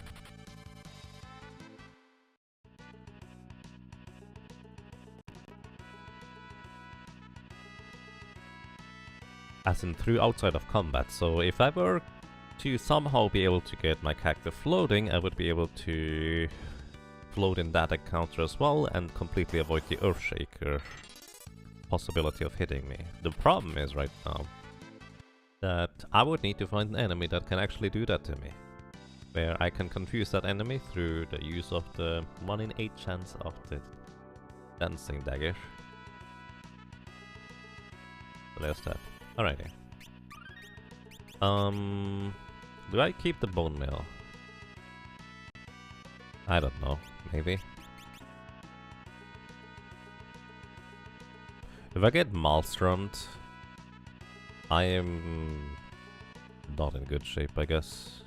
as in through outside of combat. So if I were to somehow be able to get my character floating, I would be able to float in that encounter as well and completely avoid the Earthshaker possibility of hitting me. The problem is right now that I would need to find an enemy that can actually do that to me, where I can confuse that enemy through the use of the 1 in 8 chance of the dancing dagger. So there's that. Alrighty. Do I keep the bone meal? I don't know. Maybe. If I get Maelstromed, I am not in good shape, I guess.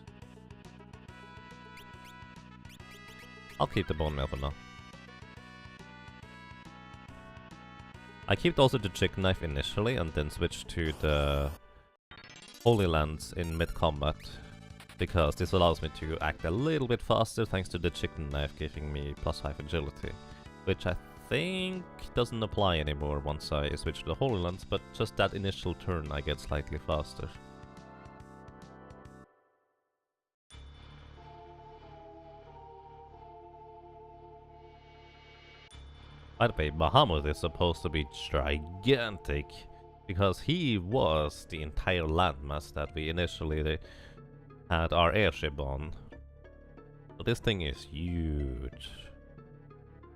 I'll keep the bone meal for now. I keep also the chicken knife initially and then switch to the Holy Lands in mid-combat, because this allows me to act a little bit faster thanks to the chicken knife giving me +5 agility, which I think doesn't apply anymore once I switch to the Holy Lands, but just that initial turn I get slightly faster. By the way, Bahamut is supposed to be gigantic, because he was the entire landmass that we initially had our airship on. So this thing is huge.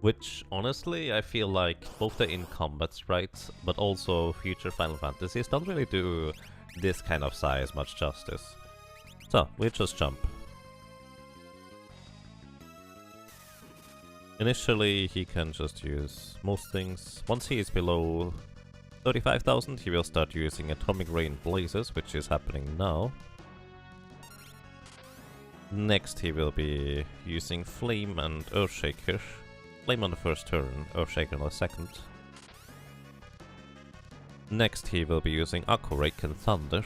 Which, honestly, I feel like both the in-combat sprites, but also future Final Fantasies don't really do this kind of size much justice. So, we just jump. Initially, he can just use most things. Once he is below 35,000, he will start using Atomic Ray in Blazes, which is happening now. Next, he will be using Flame and Earthshaker. Flame on the first turn, Earthshaker on the second. Next, he will be using Aqua Rake and Thunder.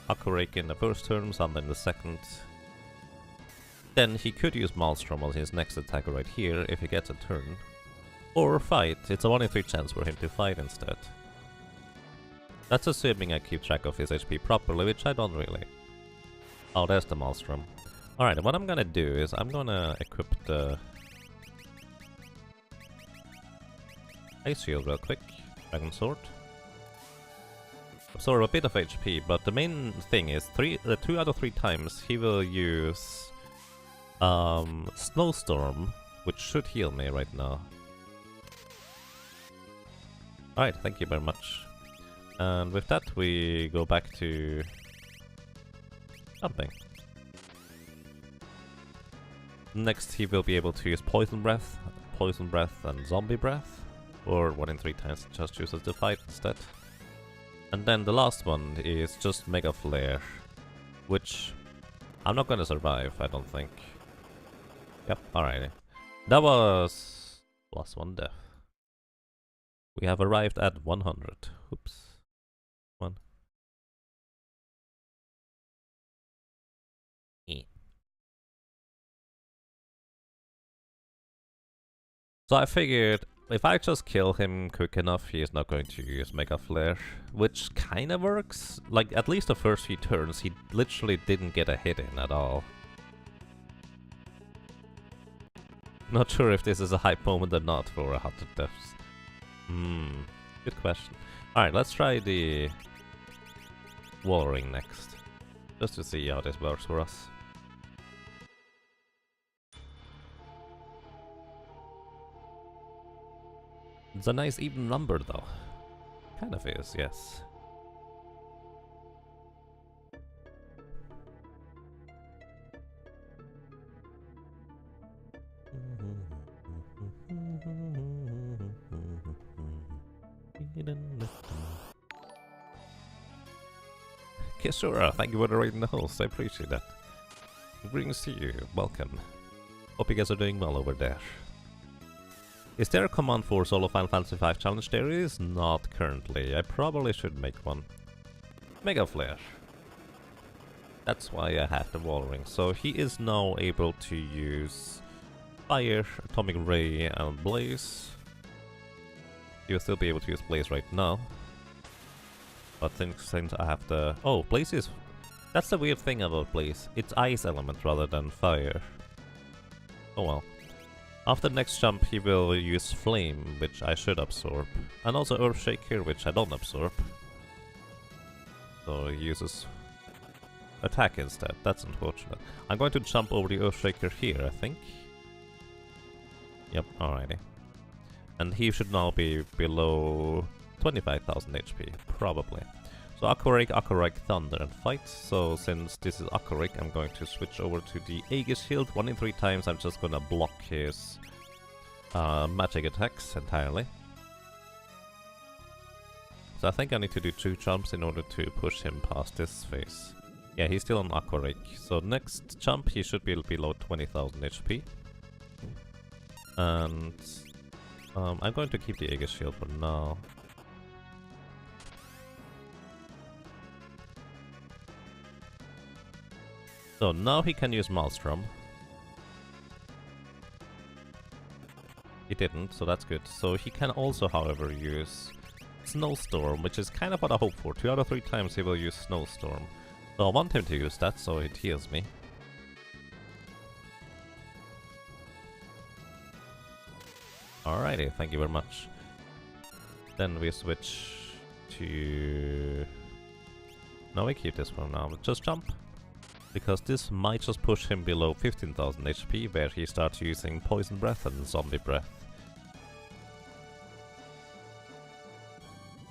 Aqua Rake in the first turn, Thunder in the second. Then he could use Maelstrom on his next attack right here if he gets a turn. Or fight. It's a 1 in 3 chance for him to fight instead. That's assuming I keep track of his HP properly, which I don't really. Oh, there's the Maelstrom. Alright, what I'm gonna do is I'm gonna equip the Ice Shield real quick. Dragon Sword. Absorb a bit of HP, but the main thing is 2 out of 3 times he will use Snowstorm, which should heal me right now. Alright, thank you very much. And with that we go back to jumping. Next he will be able to use Poison Breath and Zombie Breath, or 1 in 3 times just chooses to fight instead. And then the last one is just Mega Flare, which I'm not gonna survive, I don't think. Yep, alrighty. That was +1 death. We have arrived at 100. Oops. 1. So I figured if I just kill him quick enough, he is not going to use Mega Flare, which kinda works. Like, at least the first few turns, he literally didn't get a hit in at all. Not sure if this is a hype moment or not for 100 deaths. Good question. Alright, let's try the wall ring next, just to see how this works for us. It's a nice even number though. Kind of is, yes. Kisura, thank you for raiding the host, I appreciate that. Greetings to you, welcome. Hope you guys are doing well over there. Is there a command for solo Final Fantasy 5 challenge? There is not currently. I probably should make one. Mega Flare. That's why I have the wall ring. So he is now able to use Fire, Atomic Ray and Blaze. He will still be able to use Blaze right now. But since I have the... Oh, Blaze is... That's the weird thing about Blaze. It's Ice element rather than Fire. Oh well. After the next jump he will use Flame, which I should absorb. And also Earthshaker, which I don't absorb. So he uses attack instead. That's unfortunate. I'm going to jump over the Earthshaker here, I think. Yep, alrighty. And he should now be below 25,000 HP, probably. So Aquarake, Thunder, and Fight. So since this is Aquarake, I'm going to switch over to the Aegis Shield. 1 in 3 times, I'm just gonna block his magic attacks entirely. So I think I need to do 2 jumps in order to push him past this phase. Yeah, he's still on Aquarake. So next jump, he should be below 20,000 HP. And I'm going to keep the Aegis Shield for now. So now he can use Maelstrom. He didn't, so that's good. So he can also, however, use Snowstorm, which is kind of what I hope for. 2 out of 3 times he will use Snowstorm. So I want him to use that, so it heals me. Alrighty, thank you very much. Then we switch to... No, we keep this for now. Just jump. Because this might just push him below 15,000 HP, where he starts using Poison Breath and Zombie Breath.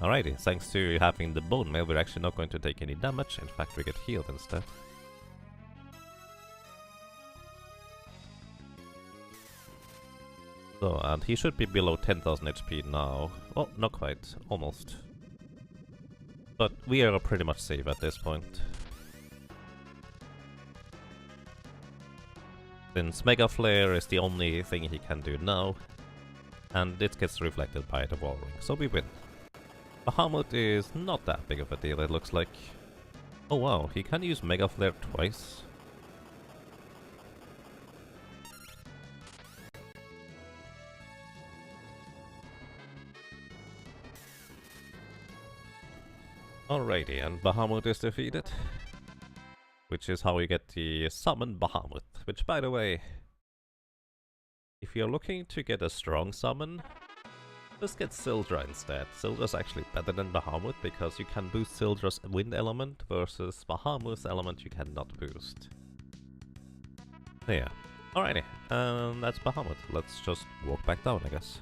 Alrighty, thanks to having the Bone Mail, we're actually not going to take any damage. In fact, we get healed instead. So, and he should be below 10,000 HP now. Oh, not quite. Almost. But we are pretty much safe at this point. Since Mega Flare is the only thing he can do now, and it gets reflected by the wall ring, so we win. Bahamut is not that big of a deal, it looks like. Oh wow, he can use Mega Flare twice. Alrighty, and Bahamut is defeated. Which is how you get the Summon Bahamut. Which, by the way, if you're looking to get a strong summon, just get Syldra instead. Syldra's actually better than Bahamut because you can boost Syldra's wind element versus Bahamut's element you cannot boost. So yeah. Alrighty, that's Bahamut. Let's just walk back down, I guess.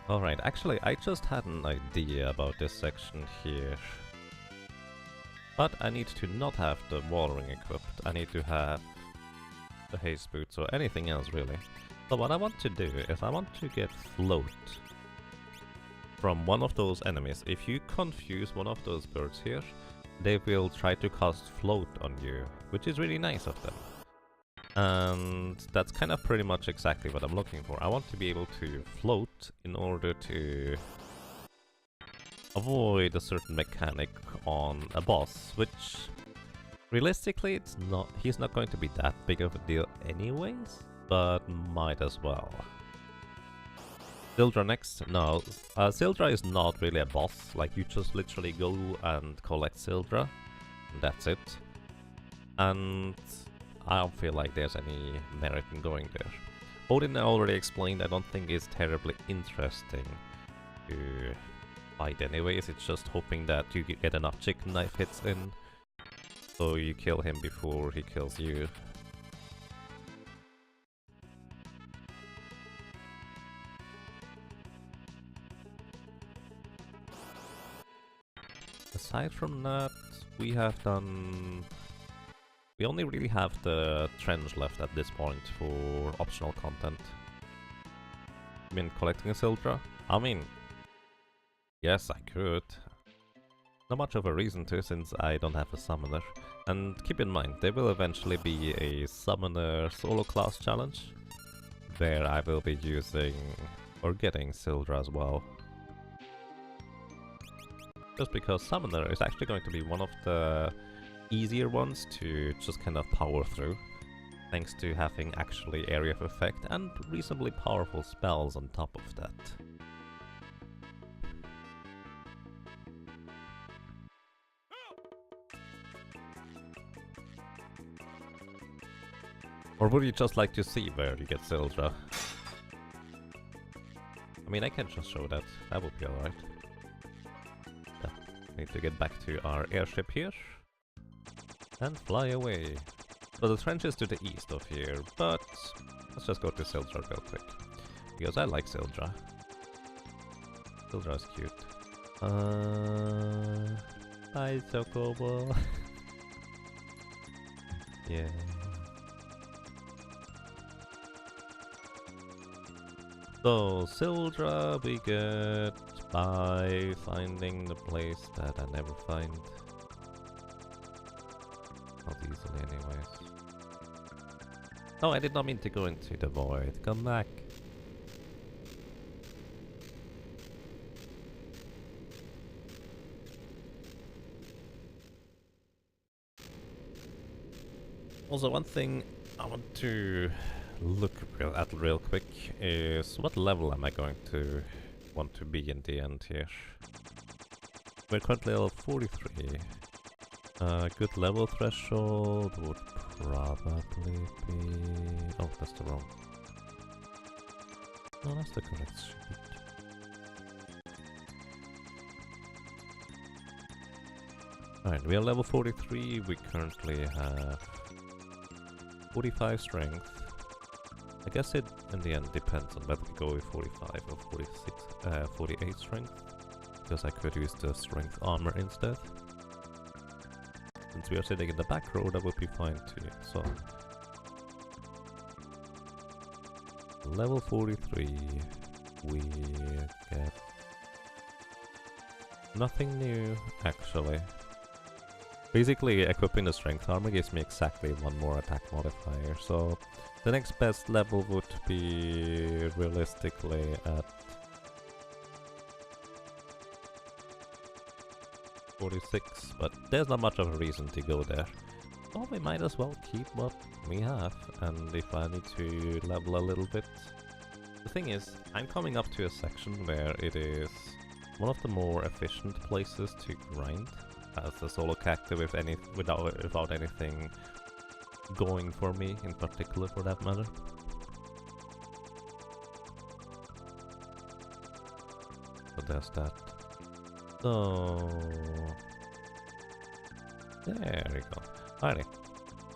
Alright, actually I just had an idea about this section here. But I need to not have the wall ring equipped, I need to have the haste boots or anything else really. So what I want to do is I want to get float from one of those enemies. If you confuse one of those birds here, they will try to cast float on you, which is really nice of them. And that's kind of pretty much exactly what I'm looking for. I want to be able to float in order to avoid a certain mechanic on a boss, which realistically he's not going to be that big of a deal anyways, but might as well. Syldra next? No, Syldra is not really a boss, like you just literally go and collect Syldra. and that's it. And I don't feel like there's any merit in going there. Odin, I already explained, I don't think is terribly interesting to fight anyways. It's just hoping that you get enough chicken knife hits in, so you kill him before he kills you. Aside from that, we have done... We only really have the trench left at this point for optional content. I mean, collecting a Sildra? I mean, yes, I could. Not much of a reason to, since I don't have a summoner. And keep in mind, there will eventually be a summoner solo class challenge, where I will be using or getting Sildra as well. Just because summoner is actually going to be one of the easier ones to just kind of power through, thanks to having actually area of effect and reasonably powerful spells on top of that. Or would you just like to see where you get Sildra? I mean, I can just show that. That would be alright. Yeah. Need to get back to our airship here and fly away. So the trench is to the east of here, but let's just go to Sildra real quick, because I like Sildra. Sildra is cute. Hi Chocobo. Yeah. So Sildra we get by finding the place that I never find. Not easily anyways. Oh, I did not mean to go into the void. Come back. Also, one thing I want to look at real quick is what level am I going to want to be in the end here. We're currently level 43. Good level threshold would probably be... Oh, that's the wrong... No, that's the correct sheet. Alright, we are level 43, we currently have 45 strength. I guess it in the end depends on whether we go with 45 or 48 strength, because I could use the strength armor instead. Since we are sitting in the back row, that would be fine too. So level 43, we get nothing new actually. Basically, equipping the strength armor gives me exactly one more attack modifier, so the next best level would be realistically at 46, but there's not much of a reason to go there. So we might as well keep what we have, and if I need to level a little bit... The thing is, I'm coming up to a section where it is one of the more efficient places to grind as a solo character without anything going for me in particular, for that matter. So there's that. So there we go. Alrighty.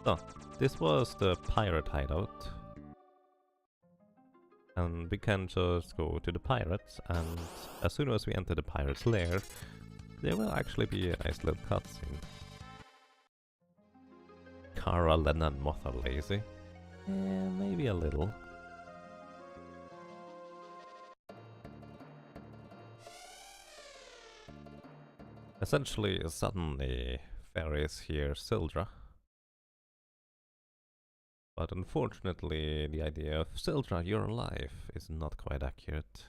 So this was the pirate hideout. And we can just go to the pirates, and as soon as we enter the pirate's lair, there will actually be a nice little cutscene. Kara, Len and Moth are lazy. Yeah, maybe a little. Essentially, suddenly, Ferris hears Sildra. But unfortunately, the idea of Sildra, you're alive is not quite accurate.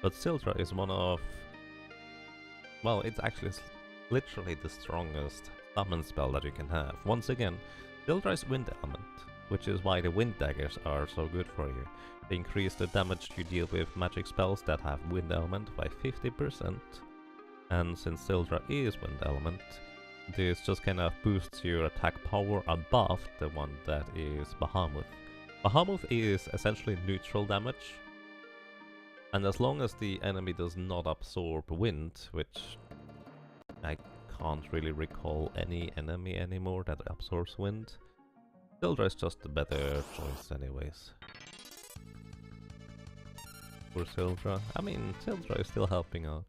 But Sildra is one of... Well, it's actually literally the strongest summon spell that you can have. Once again, Sildra is wind element. which is why the wind daggers are so good for you. They increase the damage you deal with magic spells that have wind element by 50%, and since Sildra is wind element, this just kind of boosts your attack power above the one that is Bahamut. Bahamut is essentially neutral damage, and as long as the enemy does not absorb wind, which I can't really recall any enemy anymore that absorbs wind, Sildra is just a better choice anyways. For Sildra, I mean, Sildra is still helping out.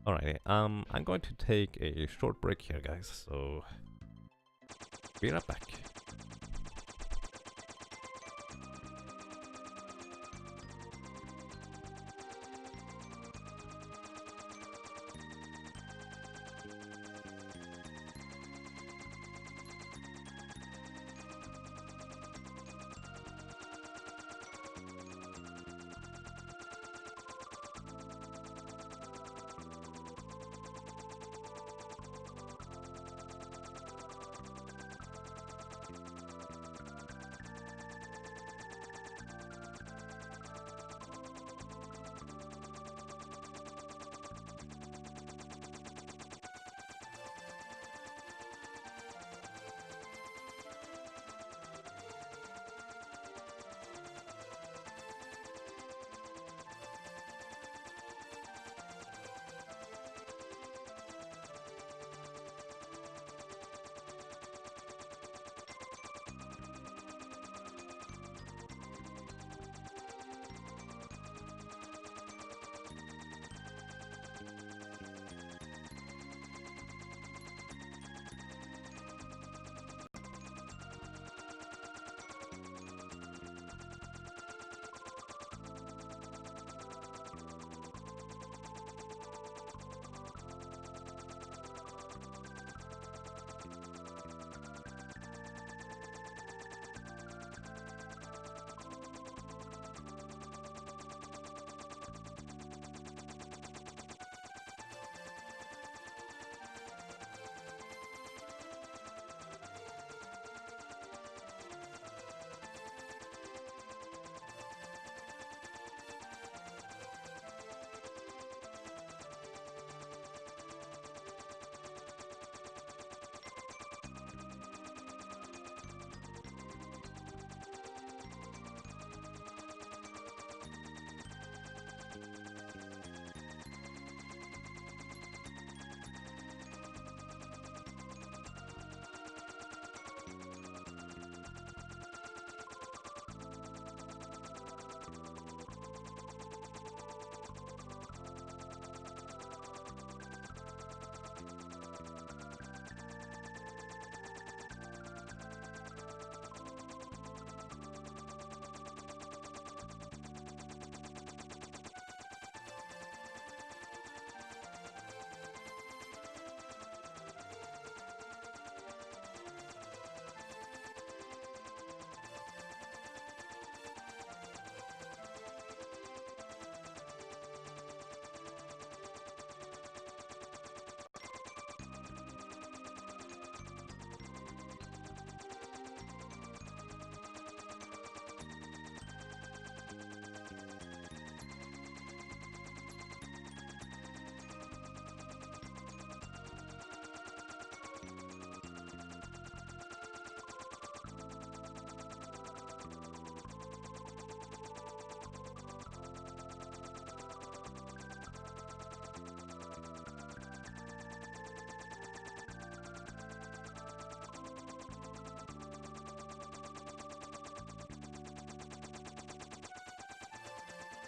Alrighty, I'm going to take a short break here, guys, so be right back.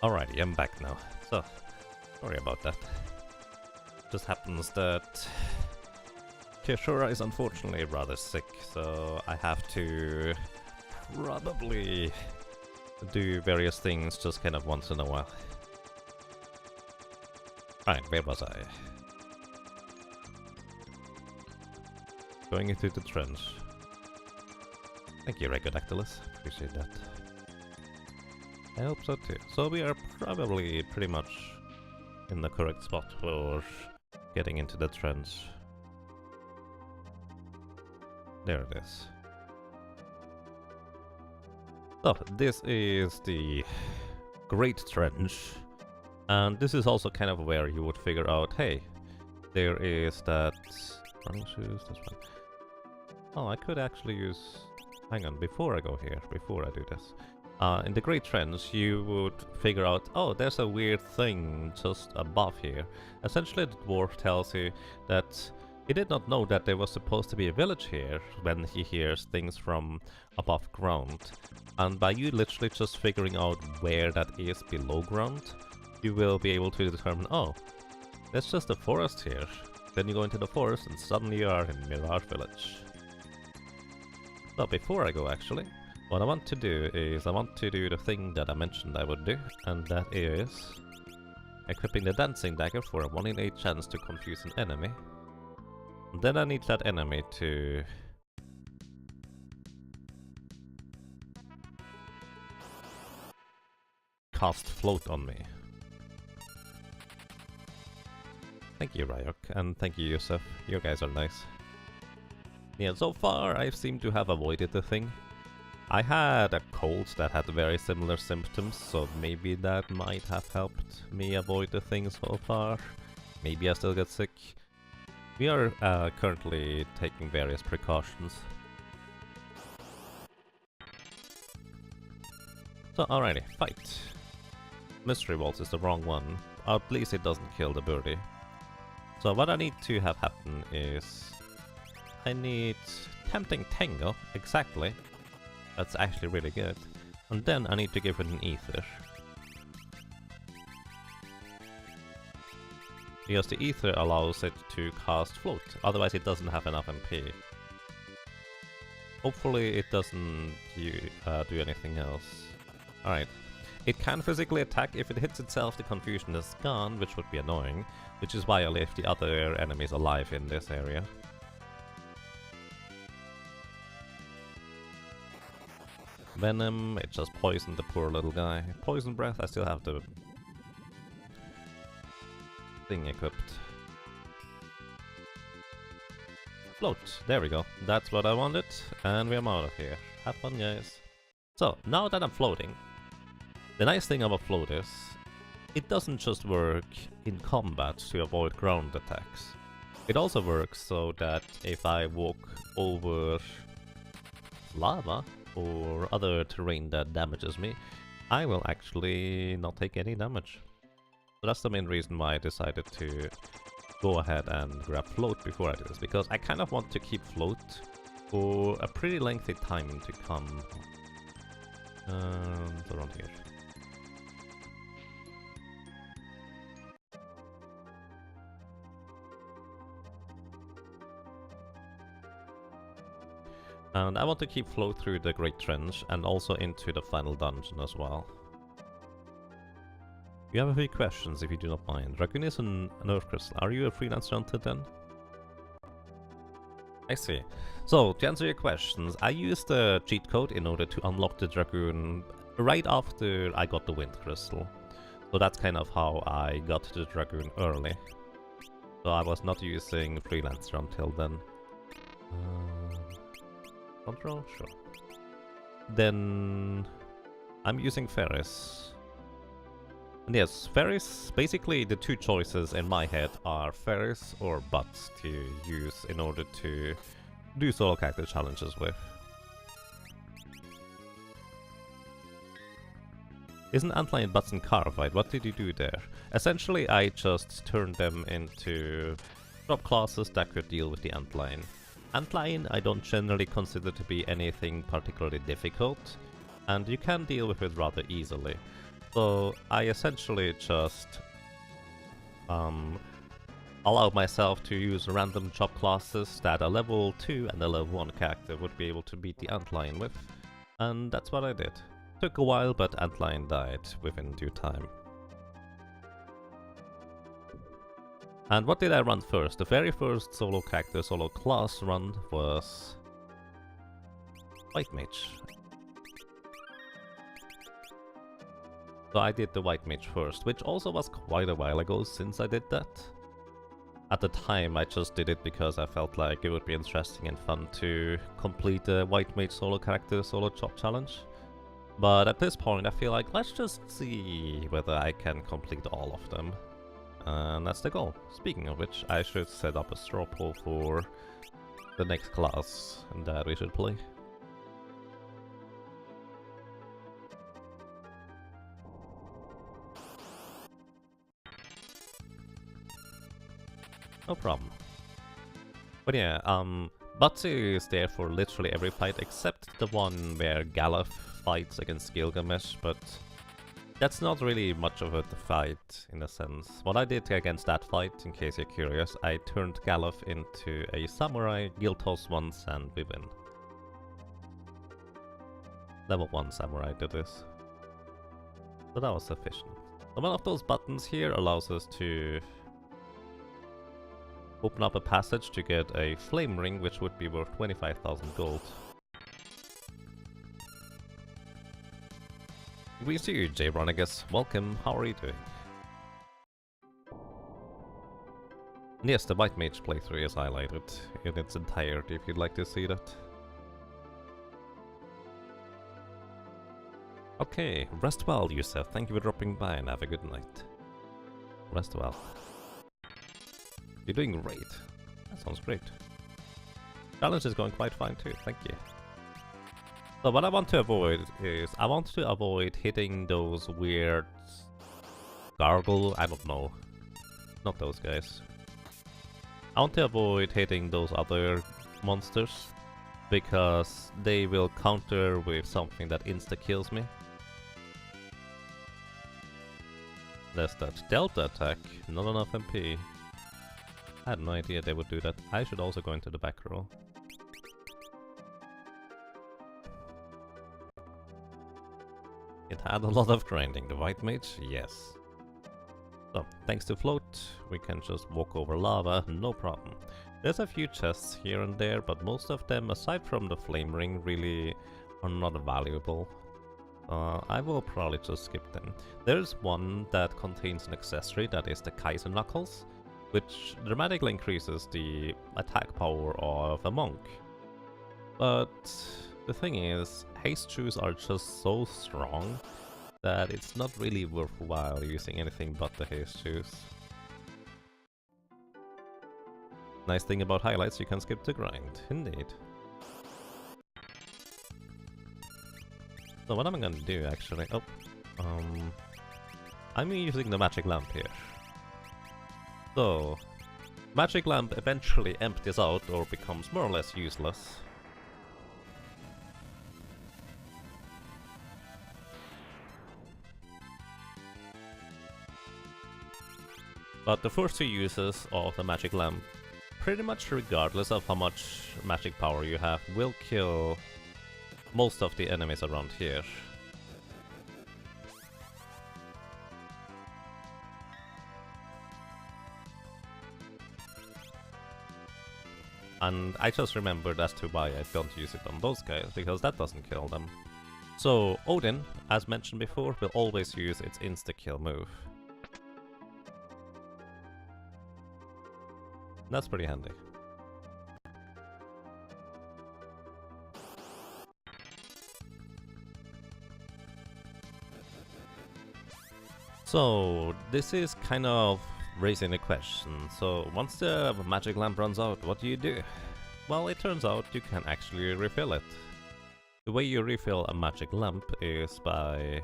Alrighty, I'm back now. So, sorry about that. Just happens that Kishura is unfortunately rather sick, so I have to probably do various things just kind of once in a while. Alright, where was I? Going into the trench. Thank you, Regodactylus. Appreciate that. I hope so too. So we are probably pretty much in the correct spot for getting into the trench. There it is. So, this is the Great Trench. And this is also kind of where you would figure out, hey, there is that running shoes, that's fine. Oh, I could actually use... Hang on, before I go here, before I do this. In the Great Trench, you would figure out, oh, there's a weird thing just above here. Essentially, the dwarf tells you that he did not know that there was supposed to be a village here when he hears things from above ground. And by you literally just figuring out where that is below ground, you will be able to determine, oh, there's just a forest here. Then you go into the forest and suddenly you are in Mirage Village. So before I go actually, what I want to do is I want to do the thing that I mentioned I would do, and that is equipping the dancing dagger for a 1 in 8 chance to confuse an enemy. And then I need that enemy to cast float on me. Thank you, Ryok, and thank you, Yusuf. You guys are nice. Yeah, so far I seem to have avoided the thing. I had a cold that had very similar symptoms, so maybe that might have helped me avoid the thing so far. Maybe I still get sick. We are currently taking various precautions. So, alrighty, fight. Mystery Waltz is the wrong one. At least it doesn't kill the birdie. So what I need to have happen is... I need Tempting Tango, exactly. That's actually really good. And then I need to give it an ether. Because the ether allows it to cast float, otherwise it doesn't have enough MP. Hopefully it doesn't do anything else. Alright. It can physically attack. If it hits itself, the confusion is gone, which would be annoying. Which is why I left the other enemies alive in this area. Venom, it just poisoned the poor little guy. Poison breath, I still have the thing equipped. Float, there we go. That's what I wanted, and we're out of here. Have fun, guys. So, now that I'm floating, the nice thing about float is, it doesn't just work in combat to avoid ground attacks. It also works so that if I walk over lava or other terrain that damages me, I will actually not take any damage. So that's the main reason why I decided to go ahead and grab float before I do this, because I kind of want to keep float for a pretty lengthy time to come. Around here. And I want to keep float through the Great Trench and also into the final dungeon as well. You have a few questions if you do not mind. Dragoon is an Earth Crystal. Are you a freelance hunter then? I see. So, to answer your questions, I used the cheat code in order to unlock the Dragoon right after I got the Wind Crystal. So that's kind of how I got the Dragoon early. So I was not using Freelancer until then. Control? Sure. Then I'm using Ferris. And yes, Ferris, basically the two choices in my head are Ferris or Butts to use in order to do solo character challenges with. Isn't Antlion Butts in Carafight? What did you do there? Essentially, I just turned them into drop classes that could deal with the Antlion. Antlion I don't generally consider to be anything particularly difficult, and you can deal with it rather easily. So I essentially just allow myself to use random job classes that a level 2 and a level 1 character would be able to beat the Antlion with, and that's what I did. Took a while, but Antlion died within due time. And what did I run first? The very first solo character, solo class run was White Mage. So I did the White Mage first, which also was quite a while ago since I did that. At the time, I just did it because I felt like it would be interesting and fun to complete the White Mage solo character solo chop challenge. But at this point, I feel like let's just see whether I can complete all of them. And that's the goal. Speaking of which, I should set up a straw poll for the next class that we should play. No problem. But yeah, Batsu is there for literally every fight except the one where Galuf fights against Gilgamesh, but that's not really much of a fight in a sense. What I did against that fight, in case you're curious, I turned Galuf into a samurai, Giltos once, and we win. Level 1 samurai did this. So that was sufficient. So one of those buttons here allows us to open up a passage to get a flame ring, which would be worth 25,000 gold. We see you, J. Ronagus. Welcome, how are you doing? And yes, the White Mage playthrough is highlighted in its entirety if you'd like to see that. Okay, rest well, Yusef. Thank you for dropping by and have a good night. Rest well. You're doing great. That sounds great. Challenge is going quite fine too, thank you. So what I want to avoid is, I want to avoid hitting those weird gargle, I don't know. Not those guys. I want to avoid hitting those other monsters, because they will counter with something that insta-kills me. There's that Delta attack, not enough MP. I had no idea they would do that. I should also go into the back row. It had a lot of grinding. The White Mage? Yes. So, thanks to Float, we can just walk over lava, no problem. There's a few chests here and there, but most of them, aside from the flame ring, really are not valuable. I will probably just skip them. There's one that contains an accessory, that is the Kaiser Knuckles, which dramatically increases the attack power of a monk. But the thing is, haste shoes are just so strong that it's not really worthwhile using anything but the haste shoes. Nice thing about highlights, you can skip the grind, indeed. So what am I gonna do actually? Oh, I'm using the magic lamp here. So, magic lamp eventually empties out or becomes more or less useless. But the first two uses of the magic lamp, pretty much regardless of how much magic power you have, will kill most of the enemies around here. And I just remembered as to why I don't use it on those guys, because that doesn't kill them. So Odin, as mentioned before, will always use its insta-kill move. That's pretty handy. So this is kind of raising a question. So once the magic lamp runs out, what do? Well, it turns out you can actually refill it. The way you refill a magic lamp is by...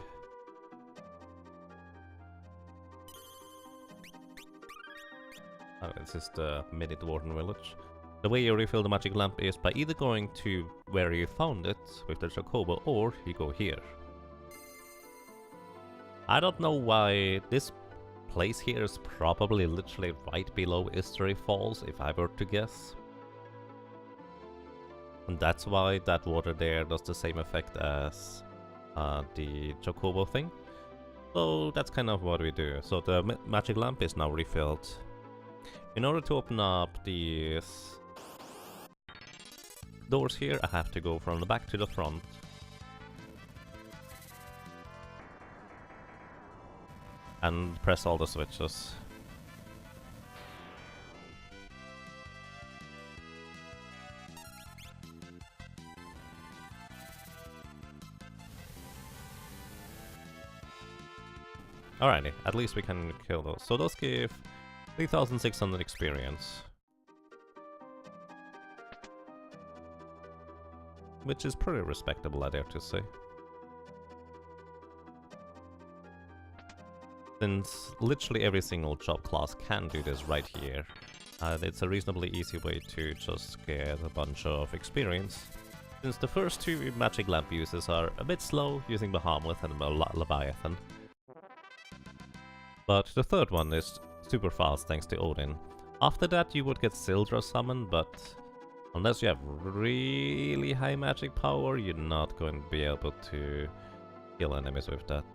Oh, this is the Minute Warden village. The way you refill the magic lamp is by either going to where you found it with the Chocobo, or you go here. I don't know why this place here is probably literally right below History Falls, if I were to guess. And that's why that water there does the same effect as the Chocobo thing. So that's kind of what we do. So the magic lamp is now refilled. In order to open up these doors here, I have to go from the back to the front. And press all the switches. Alrighty, at least we can kill those. So those give 3,600 experience. Which is pretty respectable, I dare to say. Since literally every single job class can do this right here, it's a reasonably easy way to just get a bunch of experience. Since the first two magic lamp uses are a bit slow, using Behemoth and Leviathan. But the third one is super fast thanks to Odin. After that you would get Sildra summoned, but unless you have really high magic power, you're not going to be able to kill enemies with that.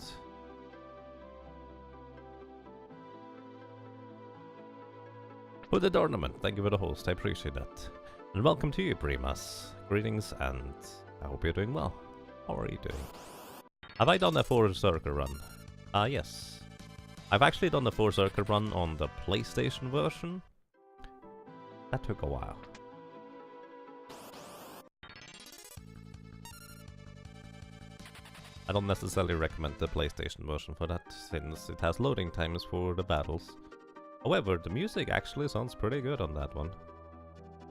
For the tournament, thank you for the host, I appreciate that. And welcome to you, Primas. Greetings, and I hope you're doing well. How are you doing? Have I done a 4-circle run? Yes. I've actually done the 4-circle run on the PlayStation version. That took a while. I don't necessarily recommend the PlayStation version for that, since it has loading times for the battles. However, the music actually sounds pretty good on that one.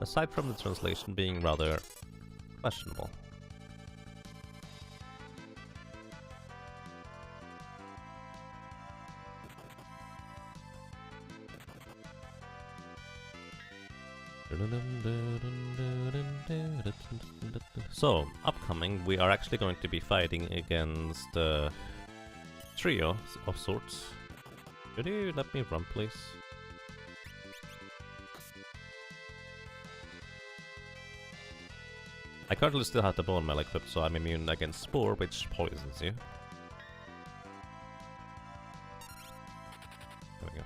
Aside from the translation being rather questionable. So, upcoming, we are actually going to be fighting against a trio of sorts. Could you let me run, please? I currently still have the bone mail equipped, so I'm immune against Spore, which poisons you. There we go.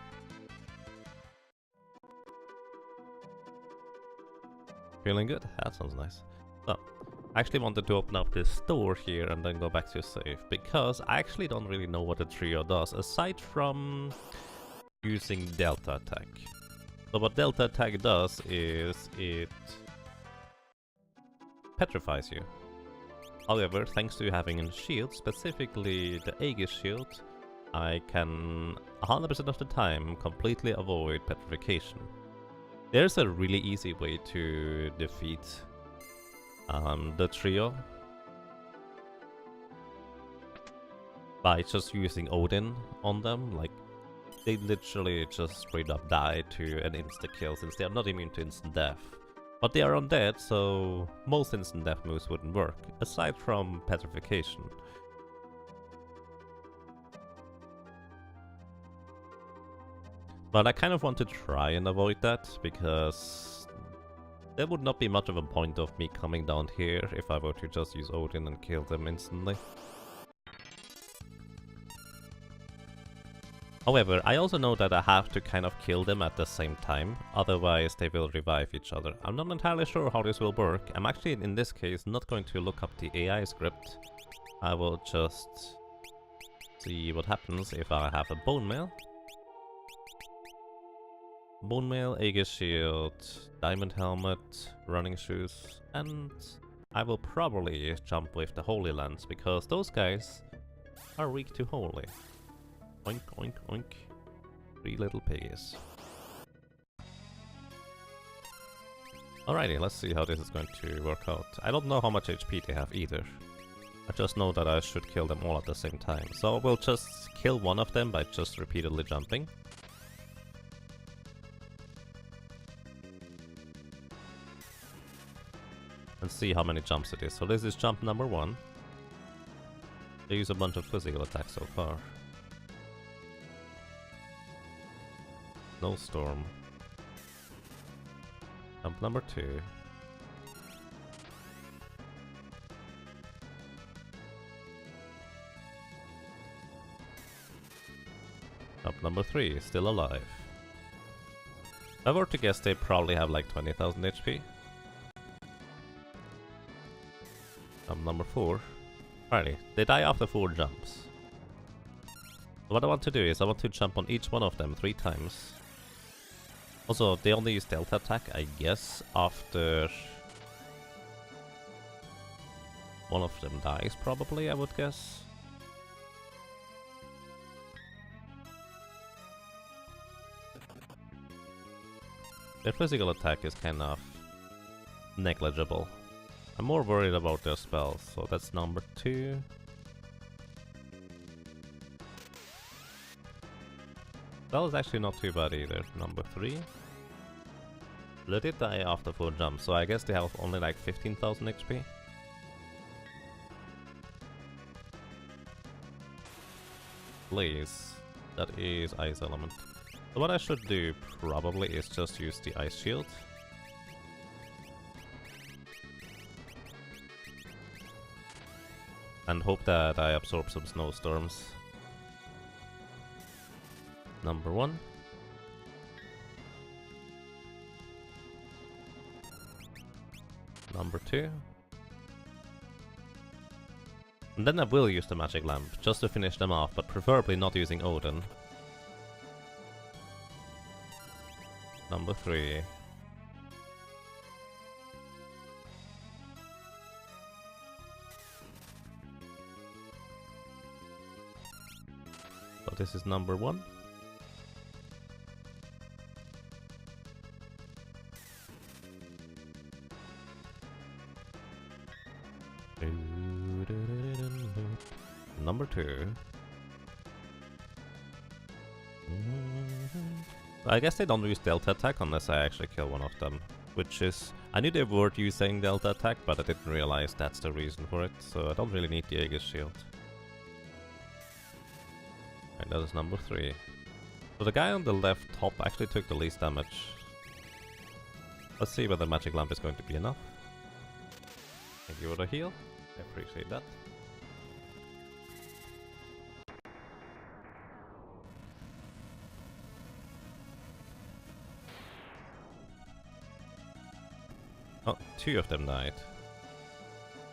Feeling good? That sounds nice. So, I actually wanted to open up this door here and then go back to save, because I actually don't really know what the trio does, aside from using Delta Attack. So what Delta Attack does is it petrifies you. However, thanks to having a shield, specifically the Aegis shield, I can 100% of the time completely avoid petrification. There's a really easy way to defeat the trio by just using Odin on them. Like, they literally just straight up die to an insta-kill since they are not immune to instant death. But they are undead, so most instant death moves wouldn't work, aside from petrification. But I kind of want to try and avoid that, because there would not be much of a point of me coming down here if I were to just use Odin and kill them instantly. However, I also know that I have to kind of kill them at the same time, otherwise they will revive each other. I'm not entirely sure how this will work. I'm actually, in this case, not going to look up the AI script. I will just see what happens if I have a bone mail. Bone mail, Aegis shield, diamond helmet, running shoes, and I will probably jump with the Holy Lance, because those guys are weak to holy. Oink, oink, oink. 3 little piggies. Alrighty, let's see how this is going to work out. I don't know how much HP they have either. I just know that I should kill them all at the same time. So we'll just kill one of them by just repeatedly jumping. And see how many jumps it is. So this is jump number 1. They use a bunch of physical attacks so far. Snowstorm. Jump number 2. Jump number 3, still alive. If I were to guess, they probably have like 20,000 HP. Jump number 4. Alrighty, they die after 4 jumps. So what I want to do is I want to jump on each one of them 3 times. Also, they only use Delta Attack, I guess, after one of them dies, probably, I would guess. Their physical attack is kind of negligible. I'm more worried about their spells, so that's number 2. That was actually not too bad either. Number 3. They did die after 4 jumps, so I guess they have only like 15,000 HP. Please. That is Ice Element. So what I should do probably is just use the Ice Shield. And hope that I absorb some snowstorms. Number 1. Number 2. And then I will use the Magic Lamp, just to finish them off, but preferably not using Odin. Number 3. So this is number 1. Number 2. I guess they don't use Delta Attack unless I actually kill one of them, which is... I knew they were using Delta Attack, but I didn't realize that's the reason for it, so I don't really need the Aegis Shield. And that is number 3. So the guy on the left top actually took the least damage. Let's see whether Magic Lamp is going to be enough. Thank you for the heal. I appreciate that. Oh, 2 of them died.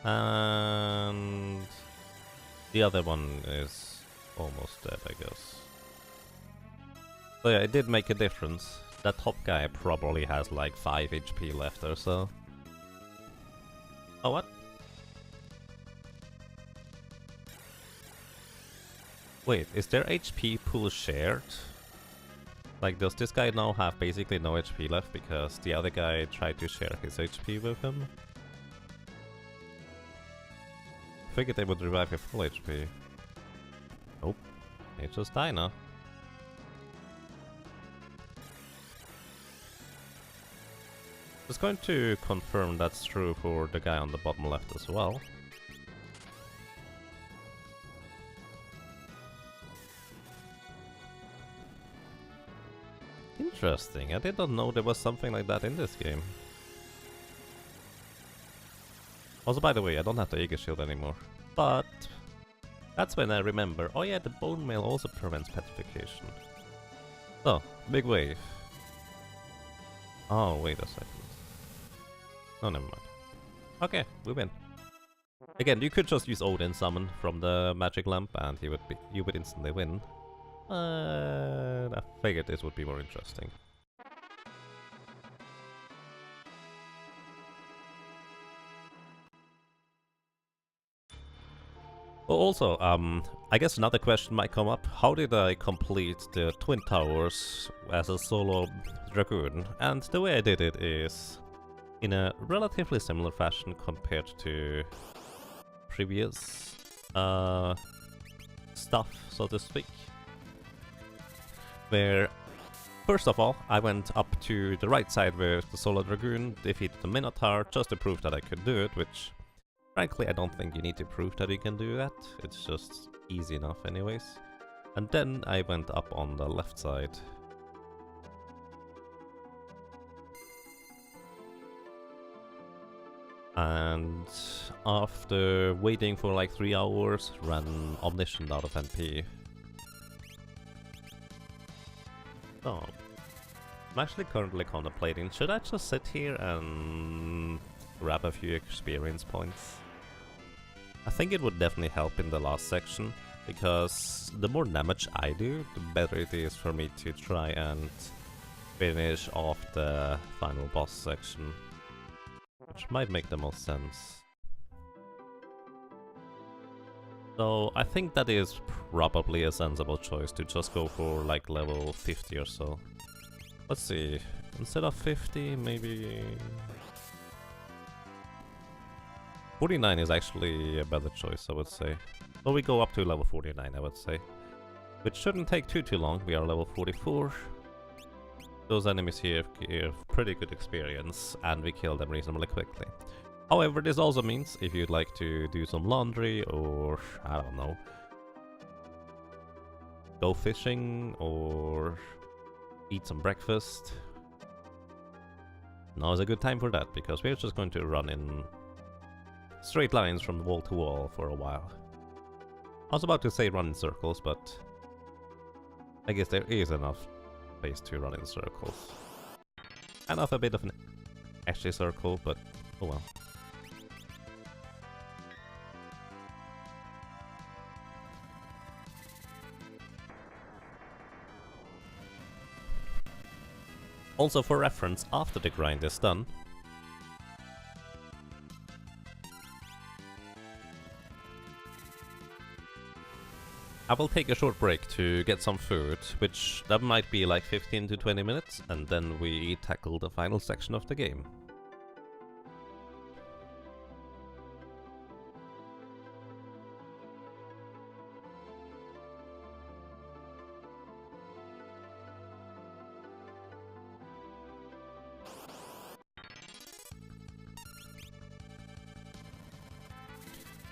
And the other one is almost dead, I guess. So yeah, it did make a difference. That top guy probably has like 5 HP left or so. Oh, what? Wait, is their HP pool shared? Like, does this guy now have basically no HP left because the other guy tried to share his HP with him? Figured they would revive your full HP. Nope. They just die now. Just going to confirm that's true for the guy on the bottom left as well. Interesting, I did not know there was something like that in this game. Also, by the way, I don't have the Aegis Shield anymore. But that's when I remember, oh yeah, the Bone Mail also prevents petrification. So, big wave. Oh, wait a second. Oh, never mind. Okay, we win. Again, you could just use Odin summon from the Magic Lamp and you would instantly win. I figured this would be more interesting. Well, also, I guess another question might come up. How did I complete the Twin Towers as a solo Dragoon? And the way I did it is in a relatively similar fashion compared to previous stuff, so to speak. Where, first of all, I went up to the right side with the Solo Dragoon, defeated the Minotaur, just to prove that I could do it, which, frankly, I don't think you need to prove that you can do that. It's just easy enough anyways. And then I went up on the left side. And after waiting for like 3 hours, ran Omniscient out of MP. So, I'm actually currently contemplating, should I just sit here and grab a few experience points? I think it would definitely help in the last section, because the more damage I do, the better it is for me to try and finish off the final boss section. Which might make the most sense. So I think that is probably a sensible choice to just go for like level 50 or so. Let's see, Instead of 50, maybe 49 is actually a better choice, I would say. Well, we go up to level 49, I would say. Which shouldn't take too long. We are level 44. Those enemies here give pretty good experience, and we kill them reasonably quickly. However, this also means if you'd like to do some laundry, or I don't know, go fishing, or eat some breakfast, now is a good time for that, because we're just going to run in straight lines from wall to wall for a while. I was about to say run in circles, but I guess there is enough place to run in circles. Kind of a bit of an ashy circle, but oh well. Also for reference, after the grind is done, I will take a short break to get some food, which that might be like 15 to 20 minutes, and then we tackle the final section of the game.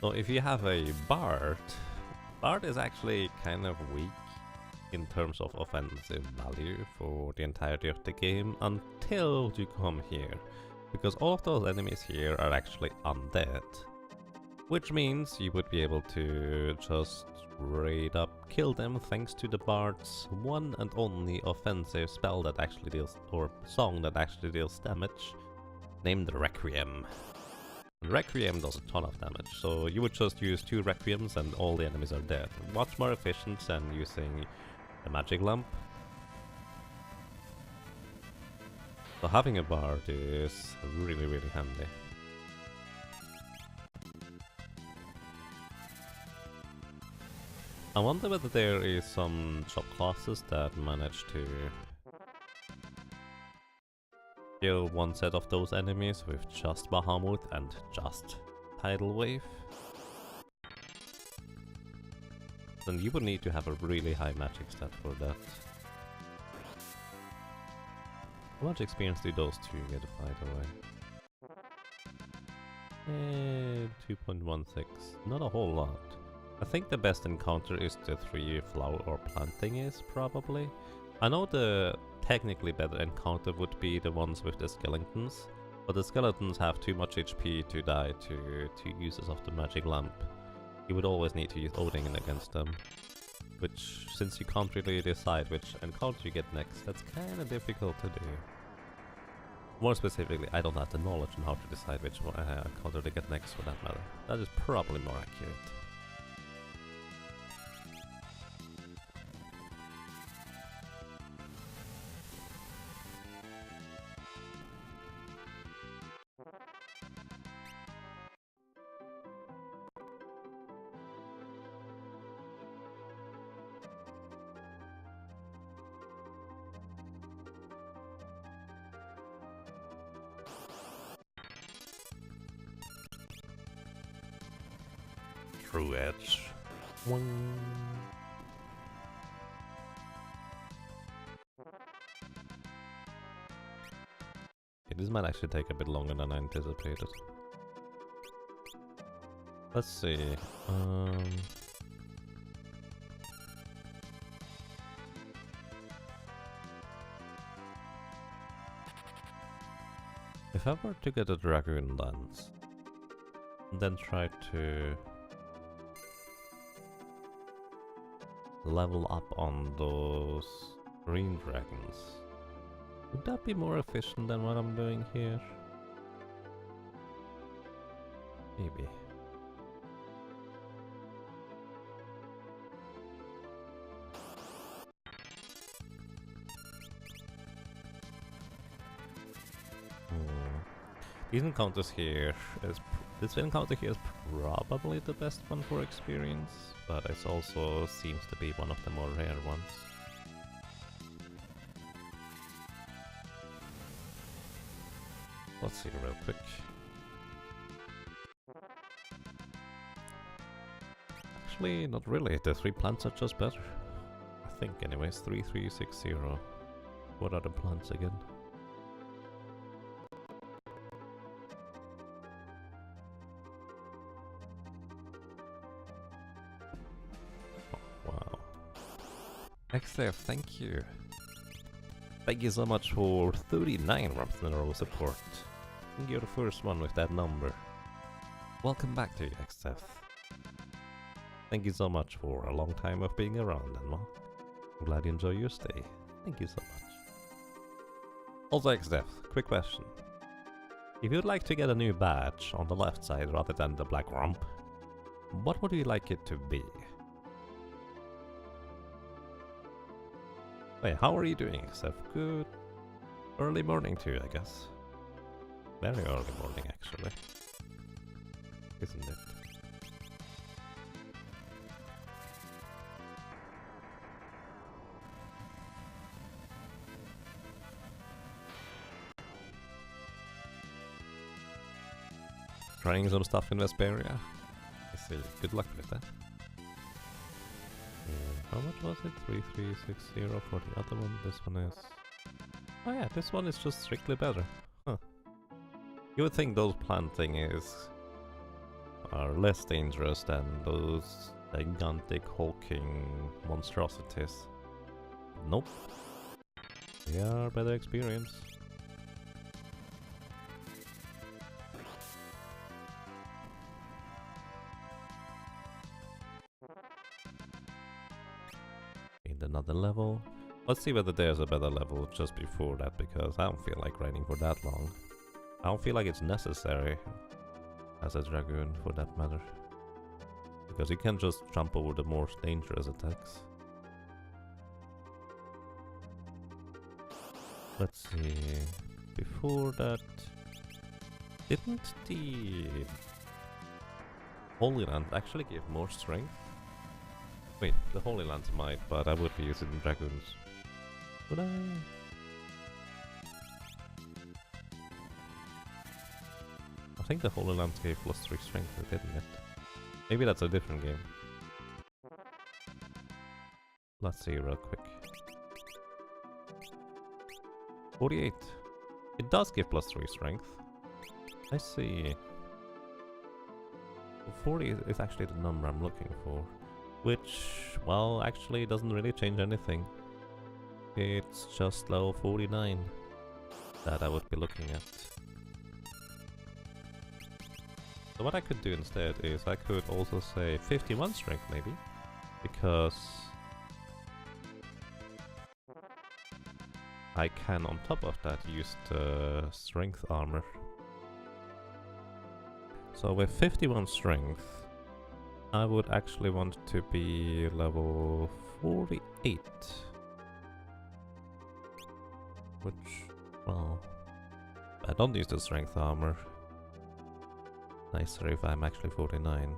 So if you have a Bard is actually kind of weak in terms of offensive value for the entirety of the game until you come here, because all of those enemies here are actually undead, which means you would be able to just straight up kill them thanks to the Bard's one and only offensive spell that actually deals, or song that actually deals damage, named Requiem. Requiem does a ton of damage, so you would just use 2 Requiems and all the enemies are dead. Much more efficient than using a magic lamp. So having a Bard is really handy. I wonder whether there is some subclasses that manage to kill one set of those enemies with just Bahamut and just Tidal Wave. Then you would need to have a really high magic stat for that. How much experience do those two get, by the way? 2.16. Not a whole lot. I think the best encounter is the 3 flower or planting is, probably. I know the technically better encounter would be the ones with the skeletons, but the skeletons have too much HP to die to uses of the magic lamp. You would always need to use Odin against them, which, since you can't really decide which encounter you get next, that's kinda difficult to do. More specifically, I don't have the knowledge on how to decide which encounter to get next for that matter. That is probably more accurate. True edge. One. Okay, this might actually take a bit longer than I anticipated. Let's see. If I were to get a Dragoon lance, and then try to level up on those green dragons, would that be more efficient than what I'm doing here? Maybe. These encounters here this encounter here is probably the best one for experience, but it also seems to be one of the more rare ones. Let's see real quick. Actually, not really. The 3 plants are just better. I think anyways. 3360. What are the plants again? Oh, wow. XF, thank you. Thank you so much for 39 months in a row support. I think you're the first one with that number. Welcome back to you, XF. Thank you so much for a long time of being around, Denmark. I'm glad you enjoy your stay. Thank you so much. Also, XF, quick question. If you'd like to get a new badge on the left side rather than the black rump, what would you like it to be? Hey, how are you doing, XF? Good early morning to you, I guess. Very early morning, actually. Isn't it? Trying some stuff in Vesperia. I see. Good luck with that. How much was it? 3360 for the other one. This one is... Oh yeah, this one is just strictly better. Huh. You would think those planting are less dangerous than those gigantic hulking monstrosities. Nope. They are better experience. Another level. Let's see whether there's a better level just before that, because I don't feel like grinding for that long. I don't feel like it's necessary as a Dragoon for that matter, because you can just jump over the more dangerous attacks. Let's see. Before that, didn't the Holy Land actually give more strength? Wait, the Holy Lands might, but I would be using Dragoons. Would I? I think the Holy Lands gave +3 strength, didn't it? Maybe that's a different game. Let's see real quick. 48. It does give +3 strength. I see. 40 is actually the number I'm looking for. Which, well, actually doesn't really change anything. It's just level 49 that I would be looking at. So what I could do instead is I could also say 51 strength maybe, because I can on top of that use the strength armor. So with 51 strength, I would actually want to be level 48. Which, well, I don't use the strength armor. Nicer if I'm actually 49.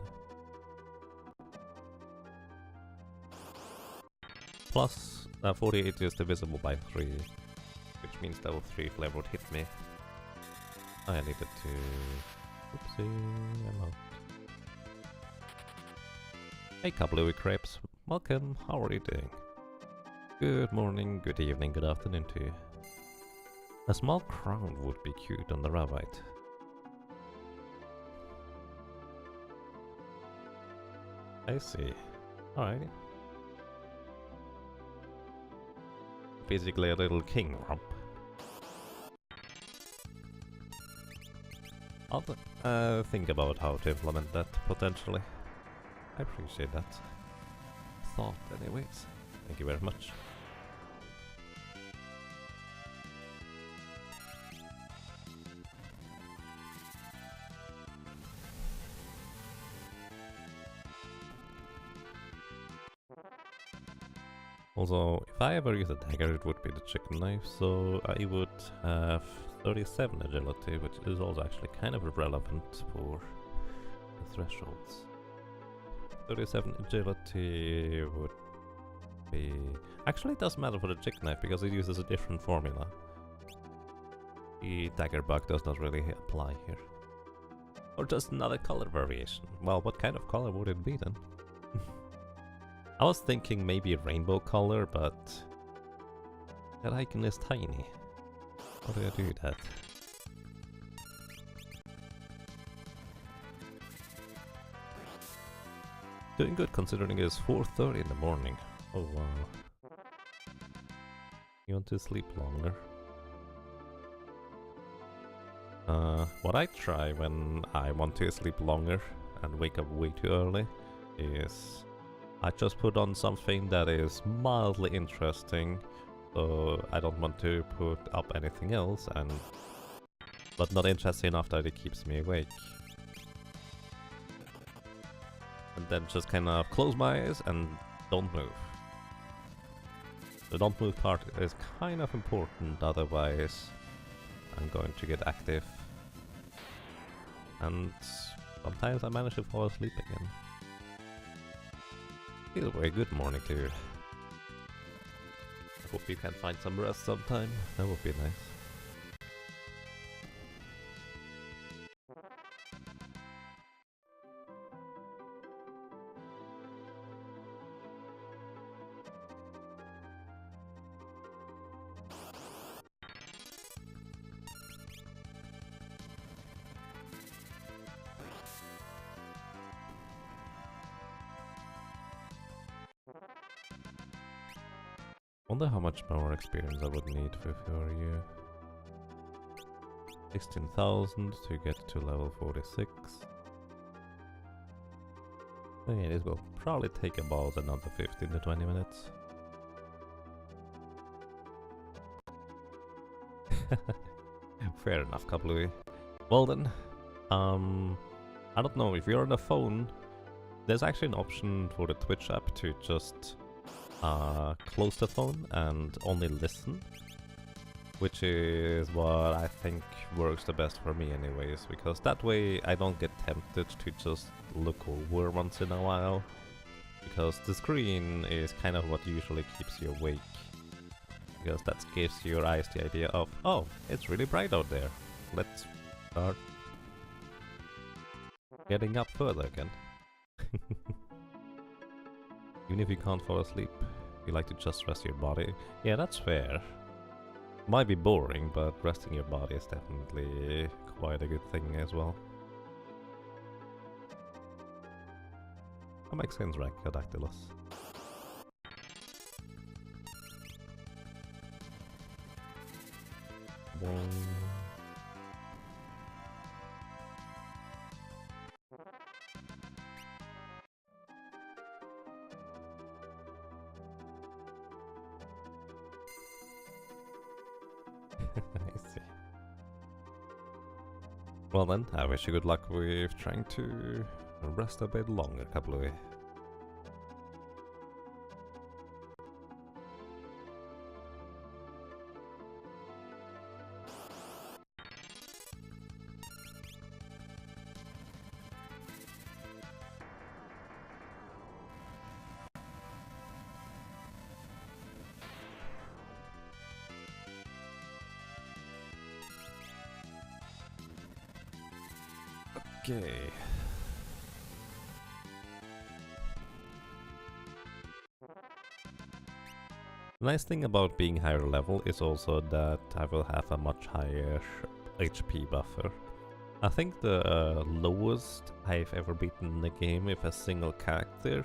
Plus, 48 is divisible by 3, which means level 3 flavor would hit me. I needed to... Oopsie, I'm out. Hey Kablooey Crepes, welcome, how are you doing? Good morning, good evening, good afternoon to you. A small crown would be cute on the Ravite. I see. Alright. Basically a little king rump. I'll think about how to implement that potentially. I appreciate that thought anyways. Thank you very much. Also, if I ever use a dagger, it would be the chicken knife, so I would have 37 agility, which is also actually kind of relevant for the thresholds. 37 agility would be... Actually, it doesn't matter for the chicken knife because it uses a different formula. The dagger bug does not really apply here. Or just another color variation. Well, what kind of color would it be then? I was thinking maybe a rainbow color, but that icon is tiny. How do I do that? Doing good considering it's 4:30 in the morning. Oh wow. You want to sleep longer? What I try when I want to sleep longer and wake up way too early is I just put on something that is mildly interesting, so I don't want to put up anything else, but not interesting enough that it keeps me awake. And then just kind of close my eyes and don't move. The don't move part is kind of important, otherwise I'm going to get active. And sometimes I manage to fall asleep again. Either way, good morning to you. I hope you can find some rest sometime. That would be nice. Wonder how much more experience I would need for you. 16,000 to get to level 46. Okay, this will probably take about another 15 to 20 minutes. Fair enough, Kablooey. Well then, I don't know, if you're on the phone, there's actually an option for the Twitch app to just close the phone and only listen, which is what I think works the best for me anyways, because that way I don't get tempted to just look over once in a while, because the screen is kind of what usually keeps you awake, because that gives your eyes the idea of, oh, it's really bright out there, let's start getting up further again. Even if you can't fall asleep, you like to just rest your body. Yeah, that's fair. Might be boring, but resting your body is definitely quite a good thing as well. That makes sense, Racodactylus. I see. Well then, I wish you good luck with trying to rest a bit longer, Kablooey. Okay. The nice thing about being higher level is also that I will have a much higher HP buffer. I think the lowest I've ever beaten in the game with a single character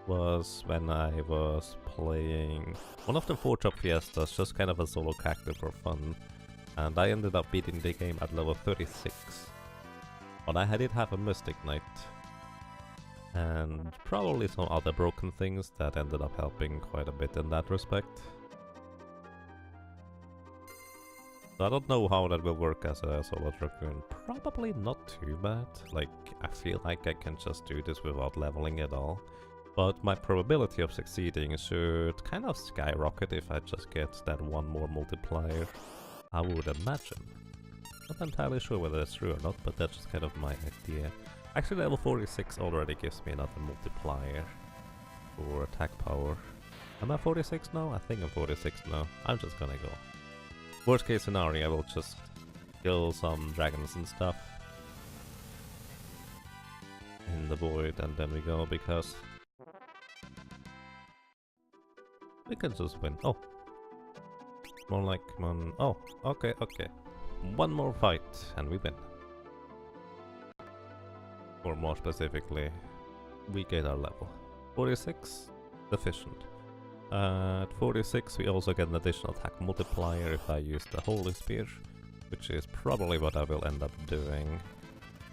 was when I was playing one of the 4-drop fiestas, just kind of a solo character for fun, and I ended up beating the game at level 36. But I did have a Mystic Knight, and probably some other broken things that ended up helping quite a bit in that respect. So I don't know how that will work as a solo Dragoon. Probably not too bad, like I feel like I can just do this without leveling at all. But my probability of succeeding should kind of skyrocket if I just get that one more multiplier, I would imagine. Not entirely sure whether that's true or not, but that's just kind of my idea. Actually, level 46 already gives me another multiplier for attack power. Am I 46 now? I think I'm 46 now. I'm just gonna go. Worst case scenario, I will just kill some dragons and stuff in the void, and then we go, because we can just win. Oh, more like one. Oh, okay, okay. One more fight and we win. Or more specifically, we get our level. 46, sufficient. At 46 we also get an additional attack multiplier if I use the Holy Spear, which is probably what I will end up doing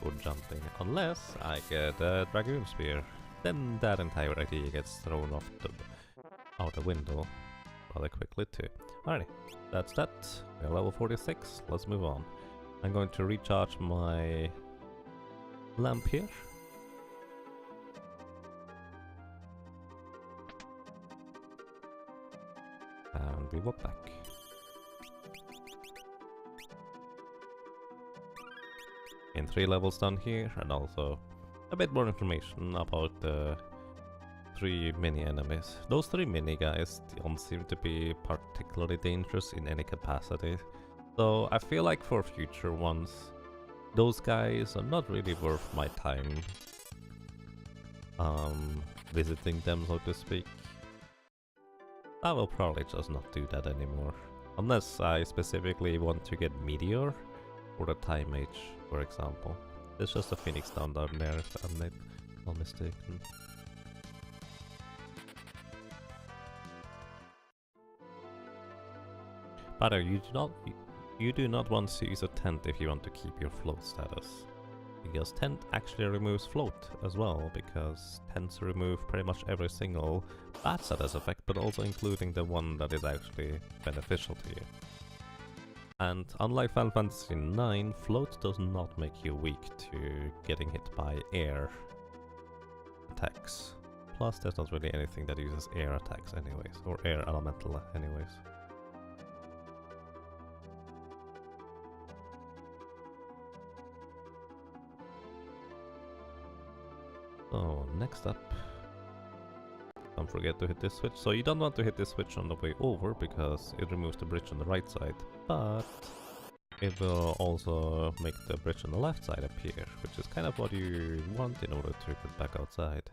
for jumping, unless I get a Dragoon Spear. Then that entire idea gets thrown out the window rather quickly too. Alrighty, that's that. We're level 46, let's move on. I'm going to recharge my lamp here. And we walk back. In 3 levels down here, and also a bit more information about the 3 mini enemies. Those 3 mini guys don't seem to be particularly dangerous in any capacity, so I feel like for future ones, those guys are not really worth my time visiting them, so to speak. I will probably just not do that anymore, unless I specifically want to get Meteor or the Time Mage, for example. There's just a Phoenix down there if I'm not mistaken. But you do not want to use a tent if you want to keep your float status, because tent actually removes float as well, because tents remove pretty much every single bad status effect, but also including the one that is actually beneficial to you. And unlike Final Fantasy IX, float does not make you weak to getting hit by air attacks. Plus there's not really anything that uses air attacks anyways, or air elemental anyways. So next up, don't forget to hit this switch. So you don't want to hit this switch on the way over because it removes the bridge on the right side, but it will also make the bridge on the left side appear, which is kind of what you want in order to get back outside.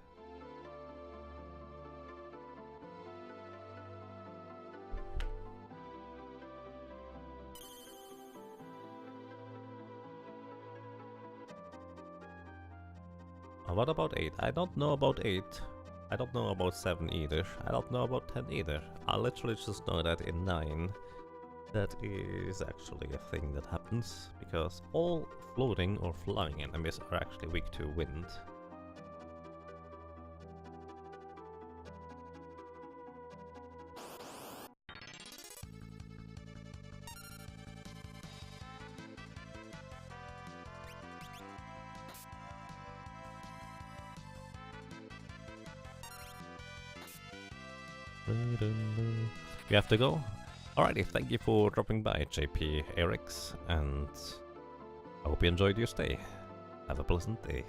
What about 8? I don't know about 8. I don't know about 7 either. I don't know about 10 either. I literally just know that in 9, that is actually a thing that happens, because all floating or flying enemies are actually weak to wind. We have to go. Alrighty, thank you for dropping by, JP Erics, and I hope you enjoyed your stay. Have a pleasant day.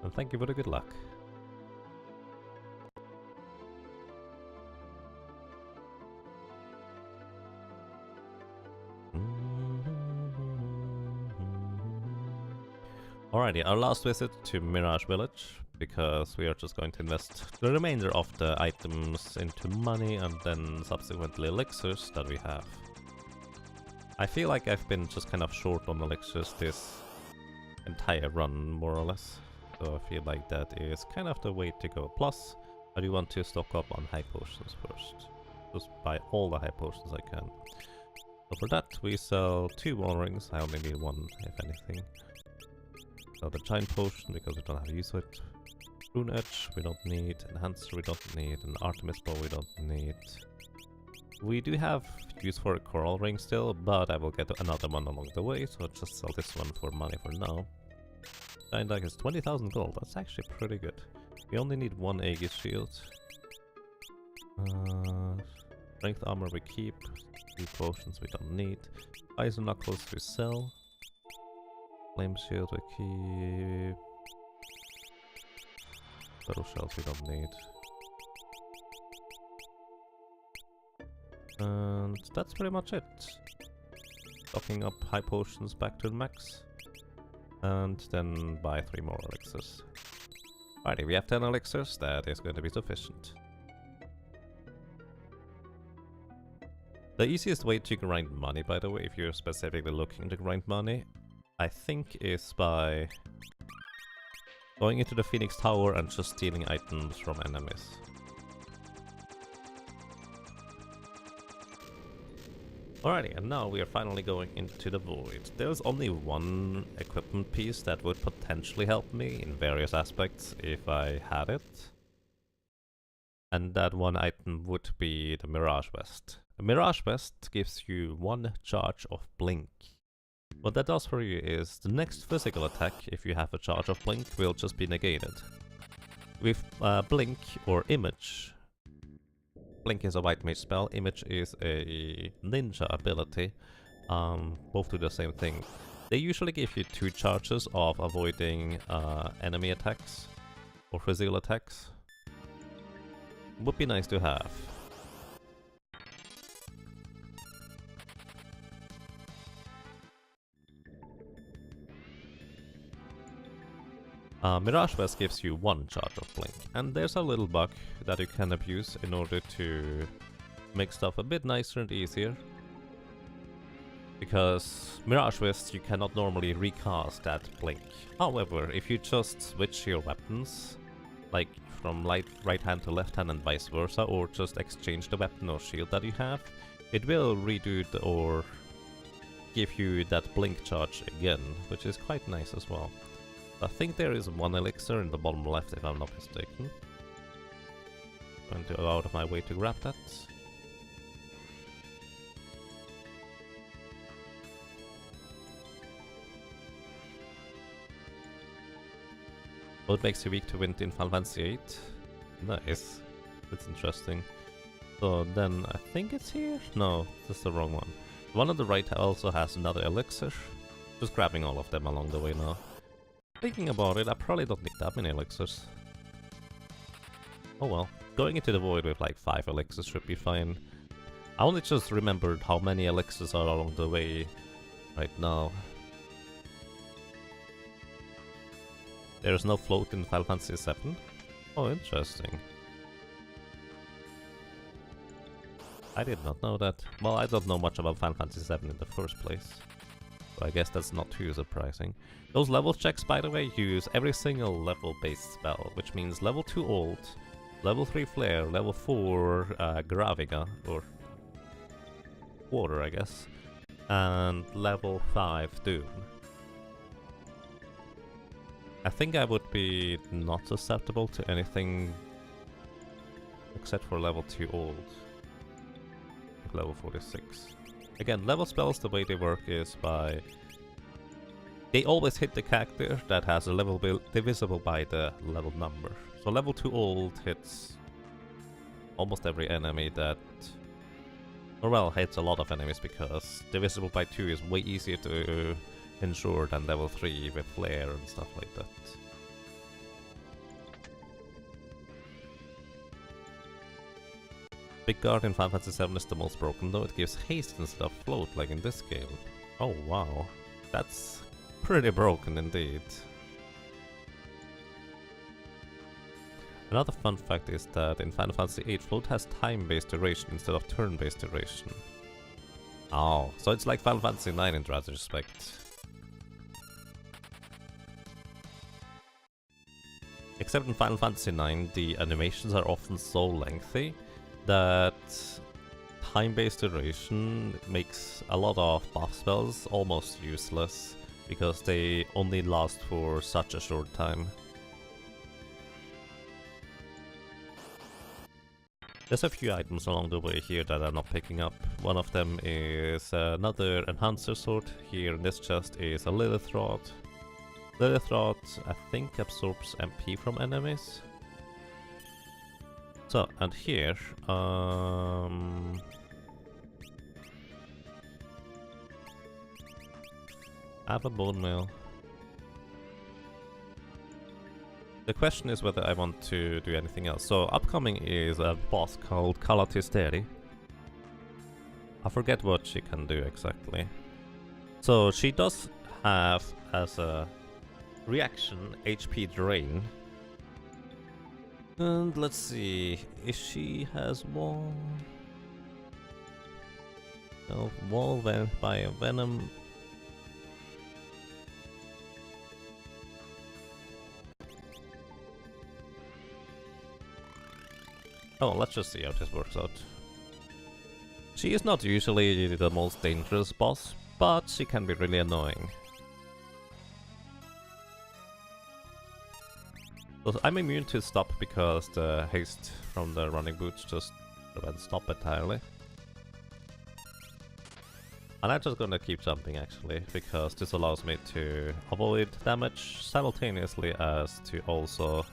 And thank you for the good luck. Alrighty, our last visit to Mirage Village, because we are just going to invest the remainder of the items into money and then subsequently elixirs that we have. I feel like I've been just kind of short on elixirs this entire run, more or less, so I feel like that is kind of the way to go. Plus, I do want to stock up on high potions first, just buy all the high potions I can. So for that we sell 2 wall rings, I only need 1 if anything. So the giant potion because we don't have use of it. Rune Edge we don't need, Enhancer we don't need, and Artemis Bow we don't need. We do have use for a coral ring still, but I will get another one along the way, so I'll just sell this one for money for now. Giant Dagger is 20,000 gold, that's actually pretty good. We only need 1 Aegis shield. Strength armor we keep, 2 potions we don't need. Bison Knuckles we sell. Flame shield we keep. Turtle shells we don't need. And that's pretty much it. stocking up high potions back to the max. And then buy 3 more elixirs. Alrighty, we have 10 elixirs, that is going to be sufficient. The easiest way to grind money, by the way, if you're specifically looking to grind money, I think is by going into the Phoenix Tower and just stealing items from enemies. Alrighty, and now we are finally going into the void. There's only one equipment piece that would potentially help me in various aspects if I had it. And that one item would be the Mirage Vest. The Mirage Vest gives you 1 charge of Blink. What that does for you is the next physical attack, if you have a charge of Blink, will just be negated. With Blink or Image, Blink is a white mage spell, Image is a ninja ability, both do the same thing. They usually give you 2 charges of avoiding enemy attacks or physical attacks. Would be nice to have. Mirage Vest gives you 1 charge of Blink, and there's a little bug that you can abuse in order to make stuff a bit nicer and easier. Because Mirage Vest, you cannot normally recast that Blink. However, if you just switch your weapons, like from right hand to left hand and vice versa, or just exchange the weapon or shield that you have, it will redo or give you that Blink charge again, which is quite nice as well. I think there is 1 elixir in the bottom left, if I'm not mistaken. Going to go out of my way to grab that. What makes you weak to wind in Final Fantasy 8? Nice. That's interesting. So then, I think it's here? No, that's the wrong one. The one on the right also has another elixir. Just grabbing all of them along the way now. Thinking about it, I probably don't need that many elixirs. Oh well, going into the void with like 5 elixirs should be fine. I only just remembered how many elixirs are along the way right now. There's no float in Final Fantasy 7? Oh, interesting. I did not know that. Well, I don't know much about Final Fantasy 7 in the first place. So I guess that's not too surprising. Those level checks, by the way, use every single level-based spell, which means level 2 ult, level 3 flare, level 4 Graviga, or water, I guess, and level 5 Doom. I think I would be not susceptible to anything except for level 2 ult, like level 46. Again, level spells, the way they work is by... They always hit the character that has a level divisible by the level number. So level 2 ult hits almost every enemy that... Or well, hits a lot of enemies because divisible by 2 is way easier to ensure than level 3 with flare and stuff like that. Big Guard in Final Fantasy 7 is the most broken though, it gives haste instead of float like in this game. Oh wow, that's pretty broken indeed. Another fun fact is that in Final Fantasy 8 float has time-based duration instead of turn-based duration. Oh, so it's like Final Fantasy 9 in that respect. Except in Final Fantasy 9 the animations are often so lengthy that time-based duration makes a lot of buff spells almost useless because they only last for such a short time. There's a few items along the way here that I'm not picking up. One of them is another enhancer sword. Here in this chest is a Lilith Rod. Lilith Rod, I think, absorbs MP from enemies. So, and here, I have a bone mail. The question is whether I want to do anything else. So, upcoming is a boss called Kalatisteri. I forget what she can do exactly. So she does have as a reaction HP drain. And let's see if she has wall. No, wall by a venom. Oh, let's just see how this works out. She is not usually the most dangerous boss, but she can be really annoying. So I'm immune to stop because the haste from the running boots just prevents stop entirely. And I'm just gonna keep jumping actually, because this allows me to avoid damage simultaneously as to also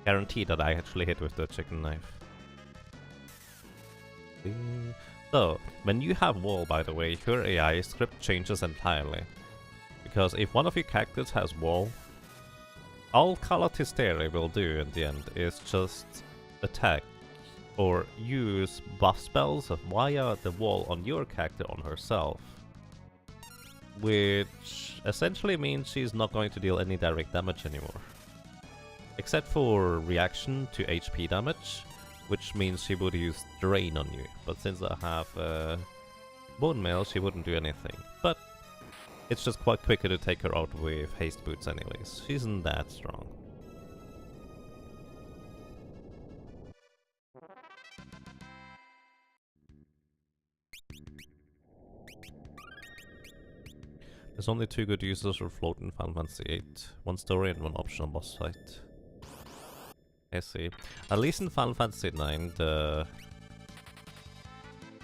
guarantee that I actually hit with the chicken knife. So, when you have wall, by the way, your AI script changes entirely. Because if one of your characters has wall, all Call of Hysteria will do in the end is just attack or use buff spells via the wall on your character on herself. Which essentially means she's not going to deal any direct damage anymore. Except for reaction to HP damage, which means she would use drain on you. But since I have bone mail, she wouldn't do anything. But it's just quite quicker to take her out with haste boots anyways. She isn't that strong. There's only 2 good uses of float in Final Fantasy VIII. 1 story and 1 optional boss fight. I see. At least in Final Fantasy IX, I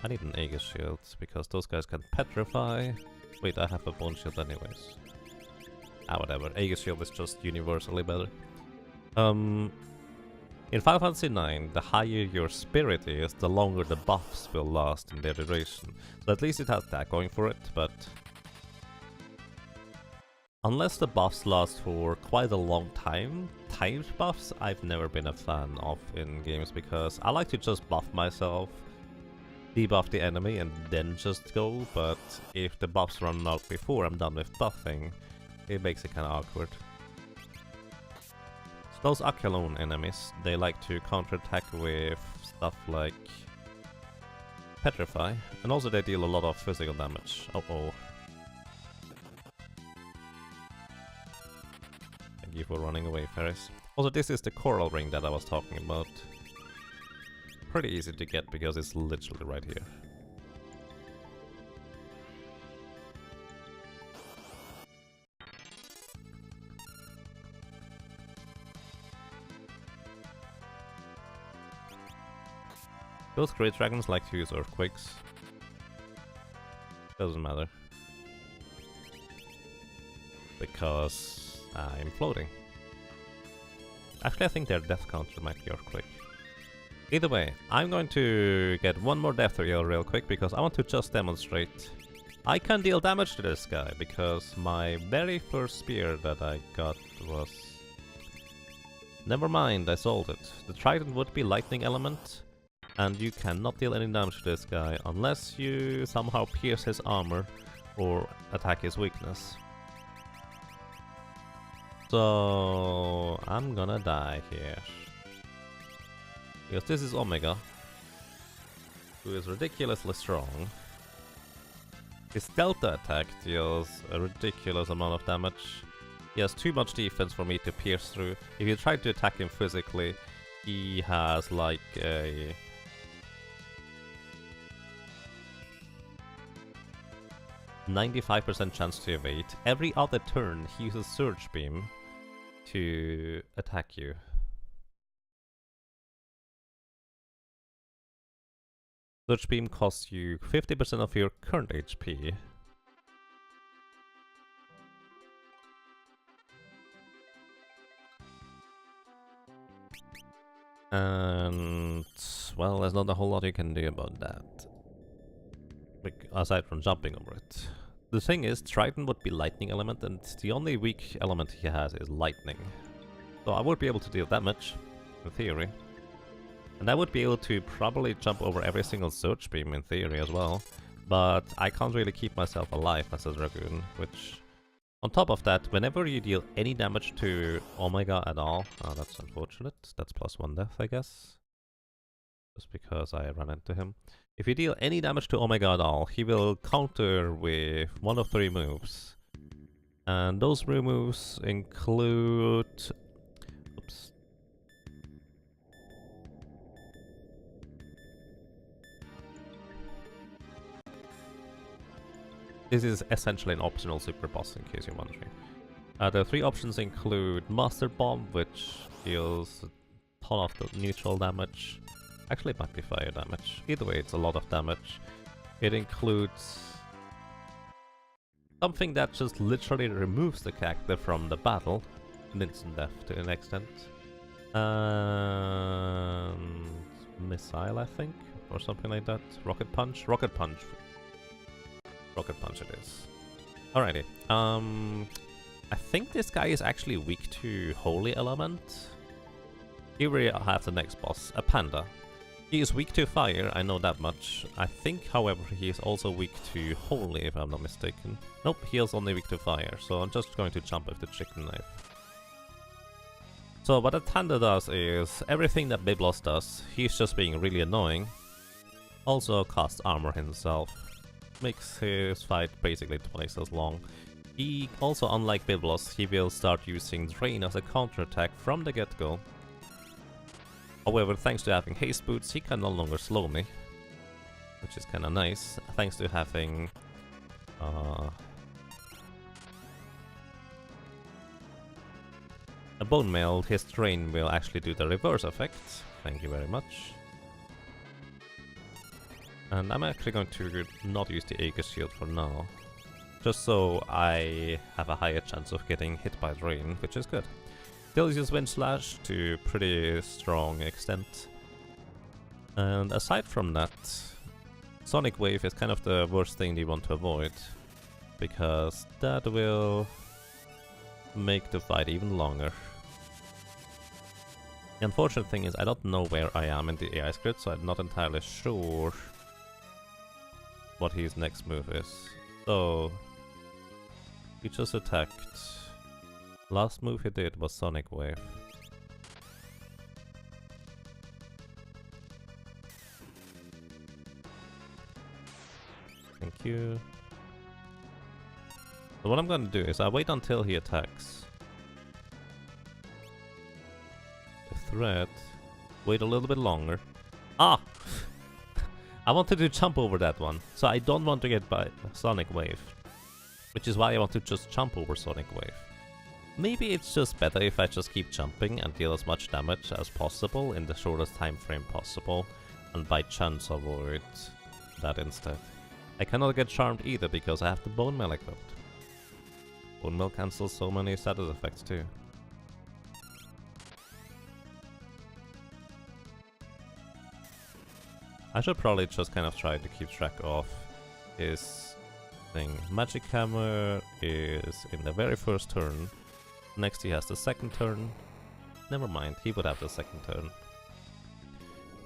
need an Aegis shield, because those guys can petrify. Wait, I have a bone shield anyways. Ah, whatever. Aegis shield is just universally better. In Final Fantasy IX, the higher your spirit is, the longer the buffs will last in their duration. So at least it has that going for it, but unless the buffs last for quite a long time, timed buffs I've never been a fan of in games, because I like to just buff myself, debuff the enemy and then just go, but if the buffs run out before I'm done with buffing, it makes it kinda awkward. So those Akelone enemies, they like to counterattack with stuff like Petrify, and also they deal a lot of physical damage. Uh-oh. Thank you for running away, Ferris. Also, this is the coral ring that I was talking about. Pretty easy to get because it's literally right here. Those great dragons like to use earthquakes. Doesn't matter. Because I'm floating. Actually, I think their death counter might be earthquake. Either way, I'm going to get one more death reel real quick because I want to just demonstrate I can deal damage to this guy, because my very first spear that I got was... Never mind, I sold it. The trident would be lightning element, and you cannot deal any damage to this guy unless you somehow pierce his armor or attack his weakness. So I'm gonna die here. Because this is Omega, who is ridiculously strong. His delta attack deals a ridiculous amount of damage. He has too much defense for me to pierce through. If you try to attack him physically, he has like a... ...95% chance to evade. Every other turn he uses Surge Beam to attack you. Surge Beam costs you 50% of your current HP. And... well, there's not a whole lot you can do about that. Aside from jumping over it. The thing is, Triton would be lightning element, and the only weak element he has is lightning. So I would be able to deal damage, in theory. And I would be able to probably jump over every single Surge Beam in theory as well. But I can't really keep myself alive as a Dragoon, which... On top of that, whenever you deal any damage to Omega at all... Oh, that's unfortunate. That's +1 death, I guess. Just because I ran into him. If you deal any damage to Omega at all, he will counter with one of 3 moves. And those 3 moves include... Oops. This is essentially an optional super boss, in case you're wondering. The 3 options include Master Bomb, which deals a ton of the neutral damage. Actually, it might be fire damage. Either way, it's a lot of damage. It includes something that just literally removes the character from the battle. An instant death to an extent. And... Missile, I think? Or something like that. Rocket Punch? Rocket Punch. Rocket Punch it is. Alrighty. I think this guy is actually weak to Holy Element. Here we have the next boss, a Panda. He is weak to fire, I know that much. I think, however, he is also weak to Holy, if I'm not mistaken. Nope, he is only weak to fire, so I'm just going to jump with the chicken knife. So what a Panda does is, everything that Biblos does, he's just being really annoying. Also casts armor himself. Makes his fight basically twice as long. He also, unlike Biblos, he will start using Drain as a counterattack from the get-go. However, thanks to having haste boots, he can no longer slow me, which is kinda nice. Thanks to having a bone mail, his Drain will actually do the reverse effect. Thank you very much. And I'm actually going to not use the Aegis Shield for now, just so I have a higher chance of getting hit by Drain, which is good. Still use Wind Slash to pretty strong extent. And aside from that, Sonic Wave is kind of the worst thing you want to avoid, because that will make the fight even longer. The unfortunate thing is I don't know where I am in the AI script, so I'm not entirely sure what his next move is. So he just attacked. Last move he did was Sonic Wave. Thank you. So what I'm gonna do is I wait until he attacks. The threat. Wait a little bit longer. Ah! I wanted to jump over that one, so I don't want to get by Sonic Wave. Which is why I want to just jump over Sonic Wave. Maybe it's just better if I just keep jumping and deal as much damage as possible in the shortest time frame possible, and by chance avoid that instead. I cannot get charmed either because I have the Bone Mail equipped. Bone Mail cancels so many status effects too. I should probably just kind of try to keep track of his thing. Magic Hammer is in the very first turn. Next he has the second turn. Never mind, he would have the second turn.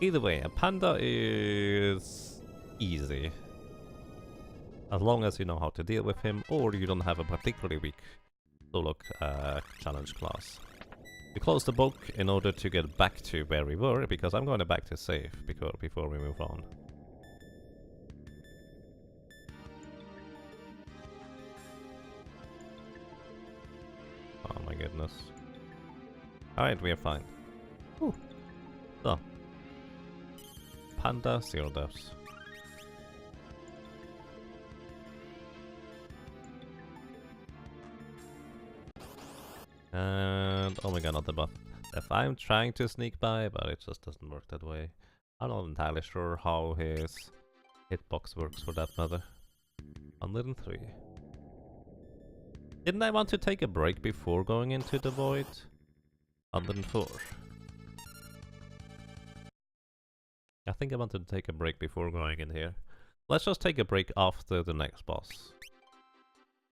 Either way, a Panda is easy. As long as you know how to deal with him, or you don't have a particularly weak solo challenge class. We close the book in order to get back to where we were, because I'm going back to save before we move on. Oh my goodness. Alright, we are fine. Whew. So. Panda, 0 deaths. And oh my god, not the buff. If I'm trying to sneak by, but it just doesn't work that way. I'm not entirely sure how his hitbox works for that matter. 103. Didn't I want to take a break before going into the void? 104. I think I wanted to take a break before going in here. Let's just take a break after the next boss.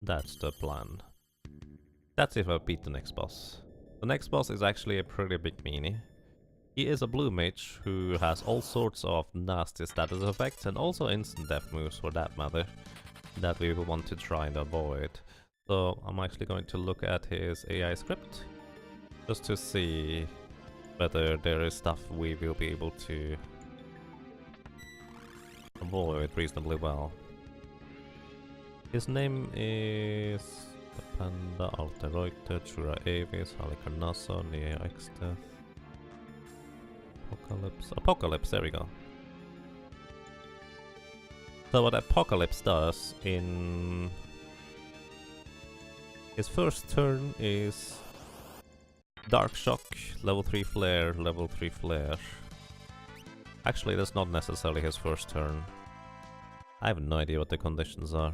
That's the plan. That's if I beat the next boss. The next boss is actually a pretty big meanie. He is a blue mage who has all sorts of nasty status effects and also instant death moves for that matter that we will want to try and avoid. So I'm actually going to look at his AI script just to see whether there is stuff we will be able to avoid reasonably well. His name is Panda, Alteroiter, Chura Avis, Halicarnaso, Neo Exdeath, Apocalypse, there we go. So what Apocalypse does in his first turn is Dark Shock, level 3 flare, level 3 flare. Actually, that's not necessarily his first turn. I have no idea what the conditions are.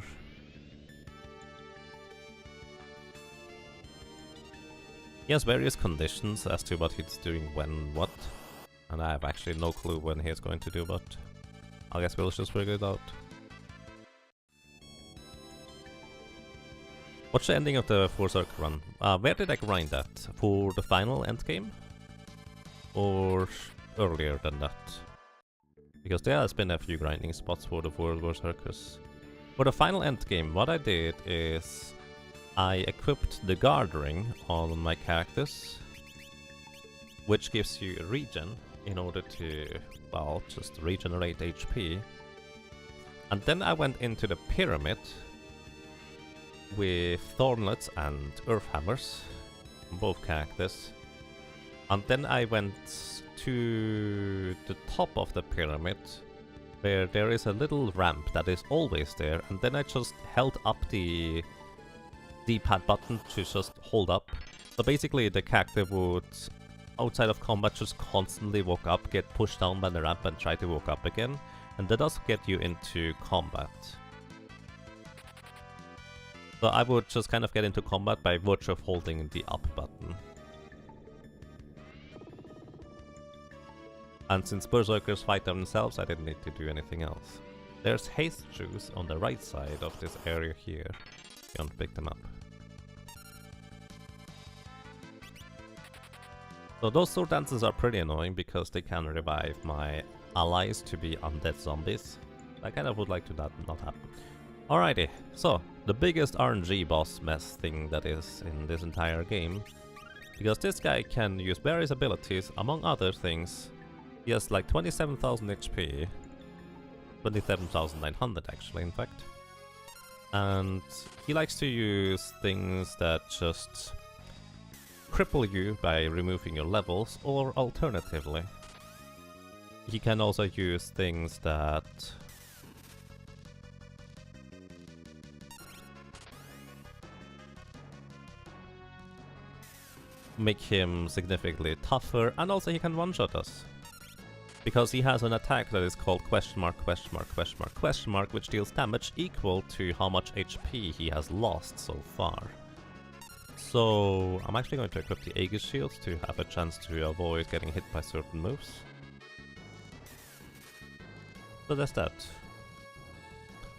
He has various conditions as to what he's doing when what. And I have actually no clue when he's going to do what. I guess we'll just figure it out. What's the ending of the 4-circle run? Where did I grind that? For the final endgame? Or earlier than that? Because there has been a few grinding spots for the 4 circles. For the final endgame, what I did is I equipped the guard ring on my characters, which gives you a regen in order to, well, just regenerate HP. And then I went into the pyramid with Thornlets and Earth Hammers on both characters. And then I went to the top of the pyramid where there is a little ramp that is always there, and then I just held up the D-pad button to just hold up. So basically the character would, outside of combat, just constantly walk up, get pushed down by the ramp and try to walk up again, and that does get you into combat. So I would just kind of get into combat by virtue of holding the up button. And since berserkers fight themselves, I didn't need to do anything else. There's haste juice on the right side of this area here. You want to pick them up. So those sword dances are pretty annoying because they can revive my allies to be undead zombies. I kind of would like to that not happen. Alrighty, so the biggest RNG boss mess thing that is in this entire game. Because this guy can use various abilities, among other things. He has like 27,000 HP. 27,900 actually, in fact. And he likes to use things that just cripple you by removing your levels, or alternatively, he can also use things that make him significantly tougher, and also he can one-shot us. Because he has an attack that is called question mark, question mark, question mark, question mark, which deals damage equal to how much HP he has lost so far. So I'm actually going to equip the Aegis shields to have a chance to avoid getting hit by certain moves. So that's that.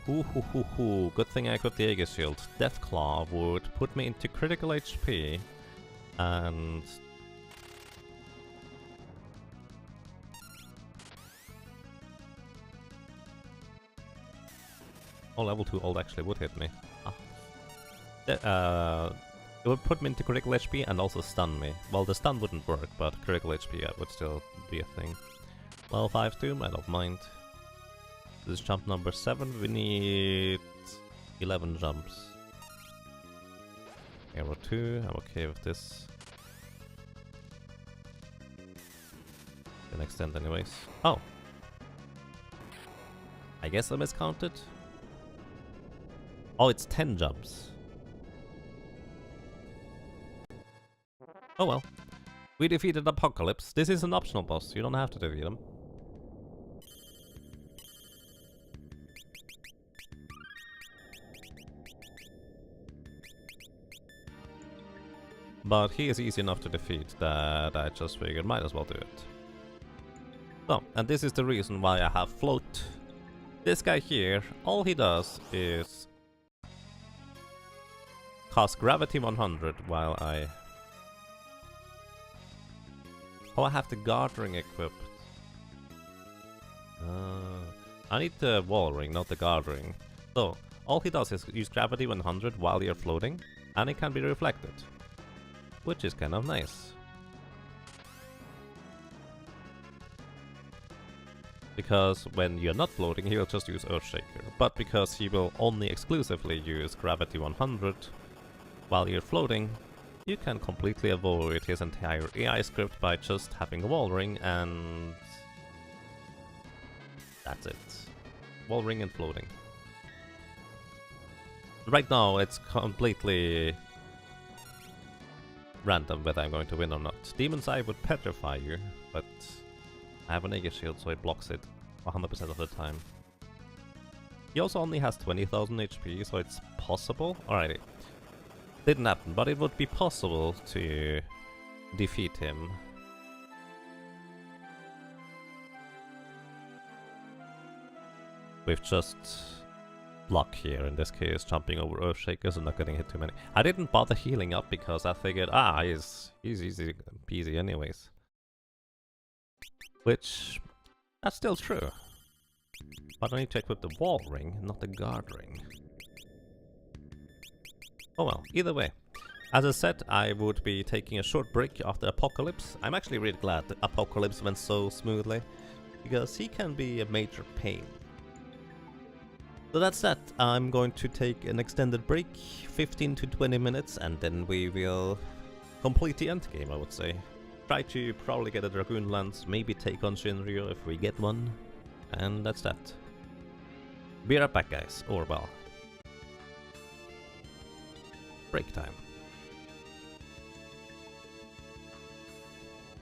Good thing I equipped the Aegis shield. Deathclaw would put me into critical HP and oh, level 2 ult actually would hit me. It would put me into critical HP and also stun me. Well, the stun wouldn't work, but critical HP would still be a thing. Level 5 Doom, I don't mind. This is jump number 7, we need 11 jumps. Arrow 2, I'm okay with this. Can extend anyways. Oh! I guess I miscounted. Oh, it's 10 jumps. Oh well. We defeated Apocalypse. This is an optional boss, you don't have to defeat him. But he is easy enough to defeat that I just figured might as well do it. So, and this is the reason why I have Float. This guy here, all he does is cast Gravity 100 while I... Oh, I have the Guarding equipped. I need the Wall Ring, not the Guard Ring. So, all he does is use Gravity 100 while you're floating, and it can be reflected. Which is kind of nice. Because when you're not floating, he'll just use Earthshaker. But because he will only exclusively use Gravity 100 while you're floating, you can completely avoid his entire AI script by just having a Wall Ring, and that's it. Wall Ring and floating. Right now it's completely random whether I'm going to win or not. Demon's Eye would petrify you, but I have a Nega Shield, so it blocks it 100% of the time. He also only has 20,000 HP, so it's possible. Alrighty. Didn't happen, but it would be possible to defeat him. With just luck here, in this case, jumping over Earthshakers and not getting hit too many. I didn't bother healing up because I figured, he's easy peasy anyways. Which, that's still true. But I need to equip the Wall Ring, not the Guard Ring. Oh well, either way. As I said, I would be taking a short break after Apocalypse. I'm actually really glad that Apocalypse went so smoothly, because he can be a major pain. So that's that. I'm going to take an extended break, 15 to 20 minutes, and then we will complete the endgame, I would say. Try to probably get a Dragoon lance, maybe take on Shinryu if we get one, and that's that. Be right back, guys, or well, break time.